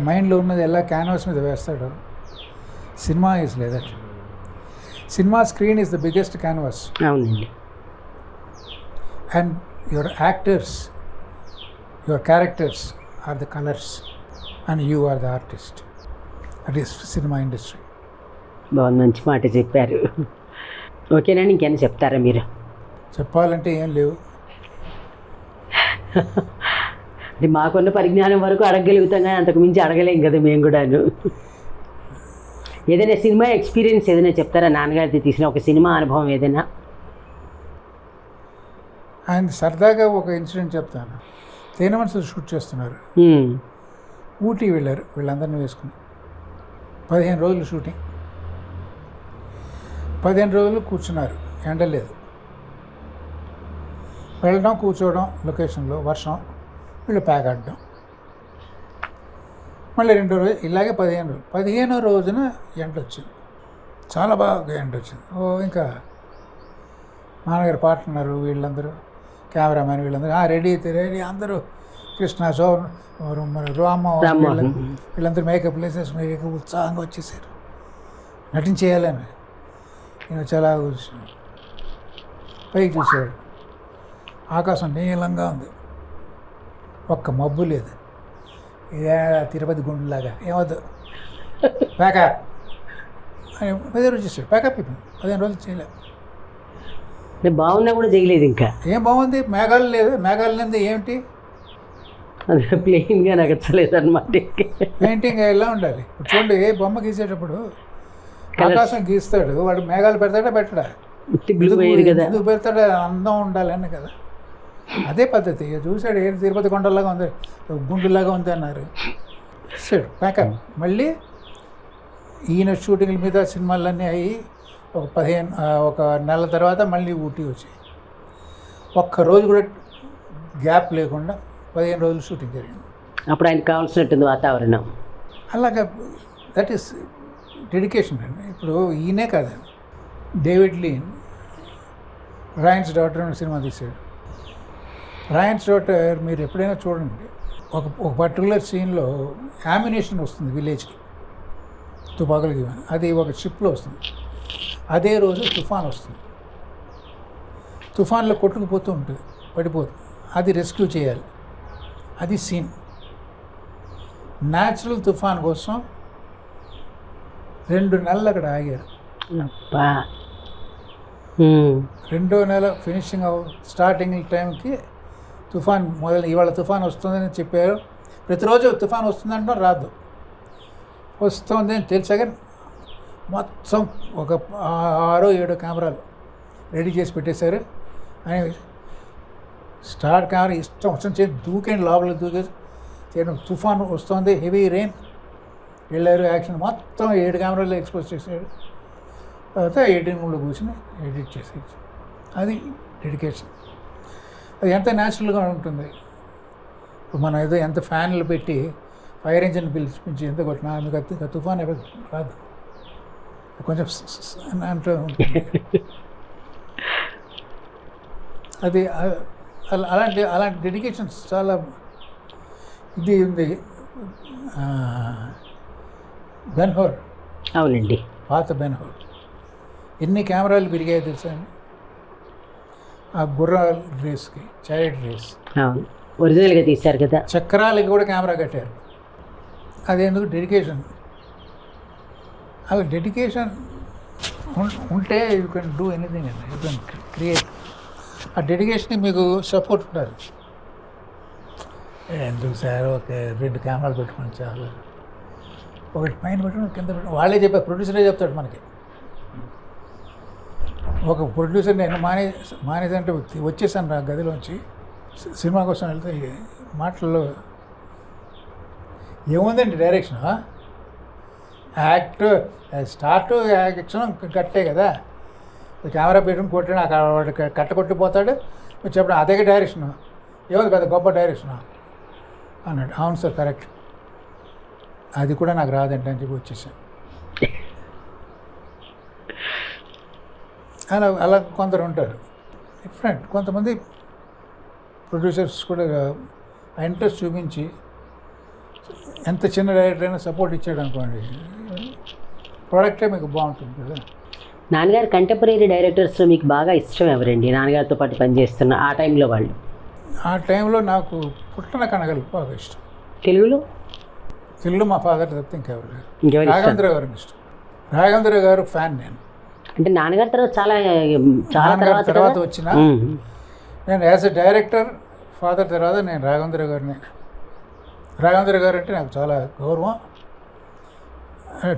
మైండ్లో ఉన్నది ఎలా క్యాన్వాస్ మీద వేస్తాడో, సినిమా ఈజ్ లేదా. Cinema screen is the biggest canvas. అవునండి. And your actors, your characters are the colours and you are the artist. That is cinema industry. బాగుంది, మంచి మాట చెప్పారు. ఓకేనండి, ఇంకేమైనా చెప్తారా మీరు? చెప్పాలంటే ఏం లేవు. అంటే మాకున్న పరిజ్ఞానం వరకు అడగగలుగుతాం, కానీ అంతకు మించి అడగలేం కదా మేము కూడాను. ఏదైనా సినిమా ఎక్స్పీరియన్స్ ఏదైనా చెప్తారా? నాన్నగారితో తీసిన ఒక సినిమా అనుభవం ఏదైనా? ఆయన సరదాగా ఒక ఇన్సిడెంట్ చెప్తాను. తేనె మనసులు షూట్ చేస్తున్నారు, ఊటీ వెళ్ళారు వీళ్ళందరినీ వేసుకుని. 15 రోజులు షూటింగ్. 15 రోజులు కూర్చున్నారు, ఎండ లేదు. వెళ్ళడం కూర్చోవడం లొకేషన్లో, వర్షం, వీళ్ళు ప్యాక్ ఆడడం. మళ్ళీ 2వ రోజు ఇలాగే 15 రోజులు. 15వ రోజున ఎండ వచ్చింది, చాలా బాగా ఎండ వచ్చింది. ఇంకా నాన్నగారు పార్ట్నరు వీళ్ళందరూ, కెమెరామ్యాన్ వీళ్ళందరూ రెడీ అందరూ, కృష్ణ, శోభన్, మన రామ, వీళ్ళందరూ మేకప్ వేసేసుకుని ఉత్సాహంగా వచ్చేసారు, నటించేయాలని. నేను చాలా పైకి చూసాడు, ఆకాశం నీలంగా ఉంది, ఒక్క మబ్బు లేదు. ఇదే తిరుపతి గుండులాగా, ఏమవుతుంది ప్యాకప్ అని 15 రోజులు చేశాడు. ప్యాకప్ అయిపోయింది, 15 రోజులు చేయలేదు. బాగున్నా కూడా చేయలేదు. ఇంకా ఏం బాగుంది, మేఘాలు లేదు, మేఘాలు లేదు ఏమిటి, అది ప్లెయిన్గా నచ్చలేదు అనమాట. పెయింటింగ్ ఎలా ఉండాలి చూడండి. ఏ బొమ్మ గీసేటప్పుడు ఆకాశం గీస్తాడు, వాడు మేఘాలు పెడతాడా పెట్టడా, ఎందుకు పెడతాడా, అందం ఉండాలని కదా. అదే పద్ధతి. చూశాడు, ఏ తిరుపతి కొండలాగా ఉంది, గుండులాగా ఉంది అన్నారు. సరే ప్యాకప్. మళ్ళీ ఈయన షూటింగ్ల మీద సినిమాలన్నీ అయ్యి ఒక నెల తర్వాత మళ్ళీ ఊటీ వచ్చాయి. ఒక్కరోజు కూడా గ్యాప్ లేకుండా 15 రోజులు షూటింగ్ జరిగింది. అప్పుడు ఆయనకు కావాల్సినట్టుంది వాతావరణం. అలాగా దట్ ఈస్ డెడికేషన్ అండి. ఇప్పుడు ఈయనే కాదండి, డేవిడ్ లీన్ రాయన్స్ డాటర్ అనే సినిమా తీశాడు. రాయన్స్ డాటర్ మీరు ఎప్పుడైనా చూడండి, ఒక పర్టికులర్ సీన్లో యామినేషన్ వస్తుంది విలేజ్కి, తుపాకులకి. అది ఒక షిప్లో వస్తుంది. అదే రోజు తుఫాన్ వస్తుంది, తుఫాన్లో కొట్టుకుపోతూ ఉంటుంది, పడిపోతుంది. అది రెస్క్యూ చేయాలి, అది సీన్. న్యాచురల్ తుఫాన్ కోసం 2 నెలలు అక్కడ ఆగారు. 2వ నెల ఫినిషింగ్ స్టార్టింగ్ టైంకి తుఫాన్ ఇవాళ తుఫాన్ వస్తుందని చెప్పారు. ప్రతిరోజు తుఫాన్ వస్తుందంటే రాదు, వస్తుంది అని తెలిసాక మొత్తం ఒక 6-7 కెమెరాలు రెడీ చేసి పెట్టేశారు. అని స్టార్ కెమెరా ఇష్టం వచ్చిన చేసి దూకేండి, లోపలికి దూకేసి చేయడం. తుఫాన్ వస్తుంది, హెవీ రెయిన్, వెళ్ళారు. యాక్షన్ మొత్తం 7 కెమెరాలు ఎక్స్పోజ్ చేశాడు. తర్వాత ఎడిటింగ్ రూమ్లో కూర్చొని ఎడిట్ చేసేయచ్చు. అది డెడికేషన్. అది ఎంత న్యాచురల్గా ఉంటుంది. ఇప్పుడు మనం ఏదో ఎంత ఫ్యాన్లు పెట్టి ఫైర్ ఇంజిన్ పిలిపించి ఎంత కొట్టినా మీకు తుఫాన్ రాదు, కొంచెం అంటూ ఉంటుంది. అది అలాంటి డెడికేషన్స్ చాలా ఇది ఉంది. బెన్హోర్, అవునండి, పాత బెన్హోర్ ఎన్ని కెమెరాలు పెరిగాయో తెలుసా అండి. ఆ గుర్రాల రేస్కి, చారిట్ రేస్ ఒరిజినల్గా తీశారు కదా, చక్రాలకి కూడా కెమెరా కట్టారు. అదేందుకు డెడికేషన్. అలా డెడికేషన్ ఉంటే యూ కెన్ డూ ఎనీథింగ్ అండి, యూ కెన్ క్రియేట్. ఆ డెడికేషన్కి మీకు సపోర్ట్ ఉంటారు. ఎందుకు సార్ ఒక 2 కెమెరాలు పెట్టుకుని చాలు, ఒకటి పైన పెట్టుకుని కింద పెట్టుకుని వాళ్ళే చెప్పారు, ప్రొడ్యూసరే చెప్తాడు మనకి. ఒక ప్రొడ్యూసర్ నేను మానేదంటే వచ్చేసాను నా గదిలోంచి సినిమా కోసం వెళ్తే మాటల్లో ఏముందండి డైరెక్షన్, యాక్ట్ స్టార్ట్ యాక్షన్ కట్టే కదా, కెమెరా పెట్టుకుని కొట్టాడు అక్కడ కట్ట కొట్టిపోతాడు, మీరు చెప్పడం అదే డైరెక్షన్, ఏముంది పెద్ద గొప్ప డైరెక్షన్ అన్నాడు. అవును సార్ కరెక్ట్, అది కూడా నాకు రాదండి అని చెప్పి వచ్చేసాను. అలా కొందరు ఉంటారు డిఫరెంట్. కొంతమంది ప్రొడ్యూసర్స్ కూడా ఆ ఇంట్రెస్ట్ చూపించి ఎంత చిన్న డైరెక్టర్ అయినా సపోర్ట్ ఇచ్చాడు అనుకోండి, ప్రోడక్టే మీకు బాగుంటుంది కదా. నాన్నగారు కంటెంపరీ డైరెక్టర్స్లో మీకు బాగా ఇష్టం ఎవరండి? నాన్నగారితో పాటు పనిచేస్తున్న ఆ టైంలో వాళ్ళు. ఆ టైంలో నాకు పుట్టన కనగలు బాగా ఇష్టం. తెలుగులో మా ఫాదర్ తప్పితే ఇంకెవరు లేరు. రాఘవేంద్ర గారికి ఇష్టం. రాఘవేంద్ర గారు ఫ్యాన్ నేను. అంటే నాన్నగారి తర్వాత చాలా తర్వాత వచ్చిన నేను యాజ్ ఎ డైరెక్టర్ ఫాదర్ తర్వాత నేను రాఘవేంద్ర గారిని. రాఘవేంద్ర గారు అంటే నాకు చాలా గౌరవం.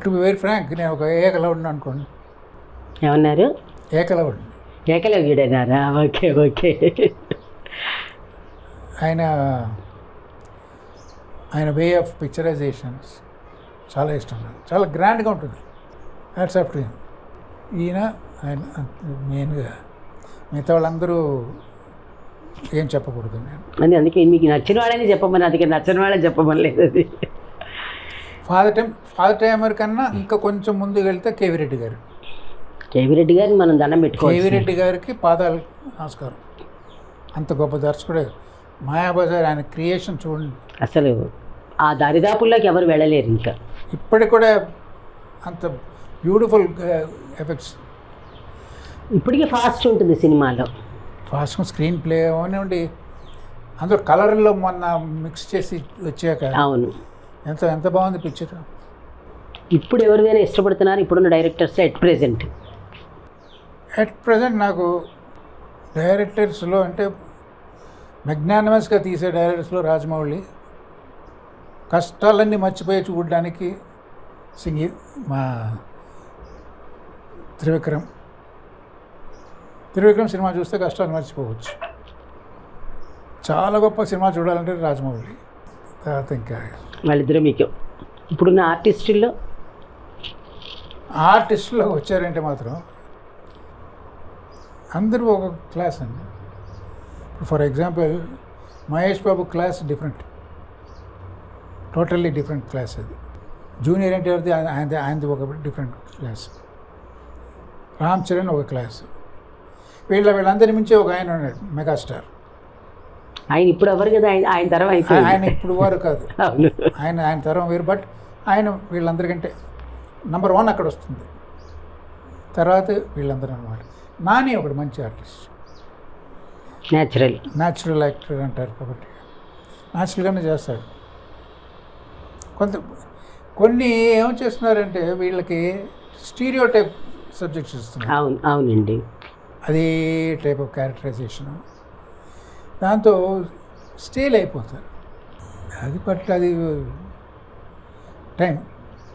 టు బి వెరీ ఫ్రాంక్, నేను ఒక ఏకలవుడిని అనుకోండి. ఏమన్నారు? ఏకలవుడిని. ఏకలవ్యుడైనారా? Okay okay. ఆయన వే ఆఫ్ పిక్చరైజేషన్స్ చాలా ఇష్టం నాకు, చాలా గ్రాండ్గా ఉంటుంది. Hats off to him. ఈయన ఆయన మెయిన్గా, మిగతా వాళ్ళందరూ ఏం చెప్పకూడదు నేను. అందుకే మీకు నచ్చిన వాళ్ళని చెప్పమని, అందుకే నచ్చిన వాళ్ళని చెప్పమని లేదు. అది ఫాదర్ టైమర్ కన్నా ఇంకా కొంచెం ముందుకు వెళ్తే కేవీ రెడ్డి గారు. కేవీ రెడ్డి గారిని మనం దండం పెట్టుకోవాలి. కేవీ రెడ్డి గారికి పాదాలు నమస్కారం. అంత గొప్ప దర్శకుడే. మాయాబజార్ ఆయన క్రియేషన్ చూడండి, అసలు ఆ దరిదాపుల్లోకి ఎవరు వెళ్ళలేరు ఇంకా. ఇప్పటికి కూడా అంత బ్యూటిఫుల్ ఎఫెక్ట్స్. ఇప్పటికీ ఫాస్ట్ ఉంటుంది సినిమాలో. ఫాస్ట్ స్క్రీన్ ప్లే అవన్నీ అందులో కలర్లో మొన్న మిక్స్ చేసి వచ్చాక అవును, ఎంత బాగుంది పిక్చర్. ఇప్పుడు ఎవరిదైనా ఇష్టపడుతున్నారు ఇప్పుడున్న డైరెక్టర్స్ ఎట్ ప్రజెంట్? నాకు డైరెక్టర్స్లో అంటే మెగ్నానిమస్గా తీసే డైరెక్టర్స్లో రాజమౌళి, కష్టాలన్నీ మర్చిపోయి చూడడానికి మా త్రివిక్రమ్ సినిమా చూస్తే కష్టాలు మర్చిపోవచ్చు. చాలా గొప్ప సినిమా చూడాలంటే రాజమౌళి. తర్వాత ఇంకా వాళ్ళిద్దరూ మీకు ఇప్పుడున్న ఆర్టిస్టులో వచ్చారంటే మాత్రం అందరూ ఒక క్లాస్ అండి. For example Mahesh Babu class different, totally different class. అది జూనియర్ ఎన్టీఆర్ది ఆయనది ఒక డిఫరెంట్ క్లాస్. రామ్ చరణ్ ఒక క్లాస్. వీళ్ళందరి మించి ఒక ఆయన ఉన్నాడు మెగాస్టార్. ఆయన ఇప్పుడు ఎవరు కదా, ఆయన తరం అయిపోయింది. ఆయన ఇప్పుడు వారు కాదు, ఆయన తరం వేరు. బట్ ఆయన వీళ్ళందరికంటే నెంబర్ 1 అక్కడ వస్తుంది. తర్వాత వీళ్ళందరూ అనమాట. నాని ఒకటి మంచి ఆర్టిస్ట్, న్యాచురల్ యాక్టర్ అంటారు కాబట్టి న్యాచురల్గానే చేస్తాడు. కొన్ని ఏం చేస్తున్నారంటే వీళ్ళకి స్టీరియో టైప్ సబ్జెక్ట్స్ ఇస్తున్నారు. అవునండి, అదే టైప్ ఆఫ్ క్యారెక్టరైజేషన్, దాంతో స్టేల్ అయిపోతారు. అది బట్ అది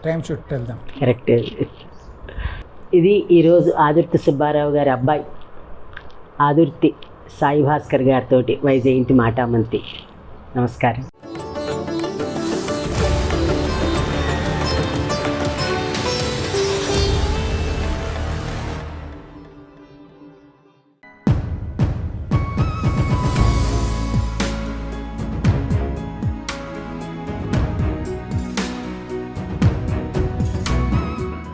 time should tell them. Correct. ఇది ఈరోజు ఆదుర్తి సుబ్బారావు గారి అబ్బాయి ఆదుర్తి సాయి భాస్కర్ గారితో వైజయంతి మాటామంతి. నమస్కారం.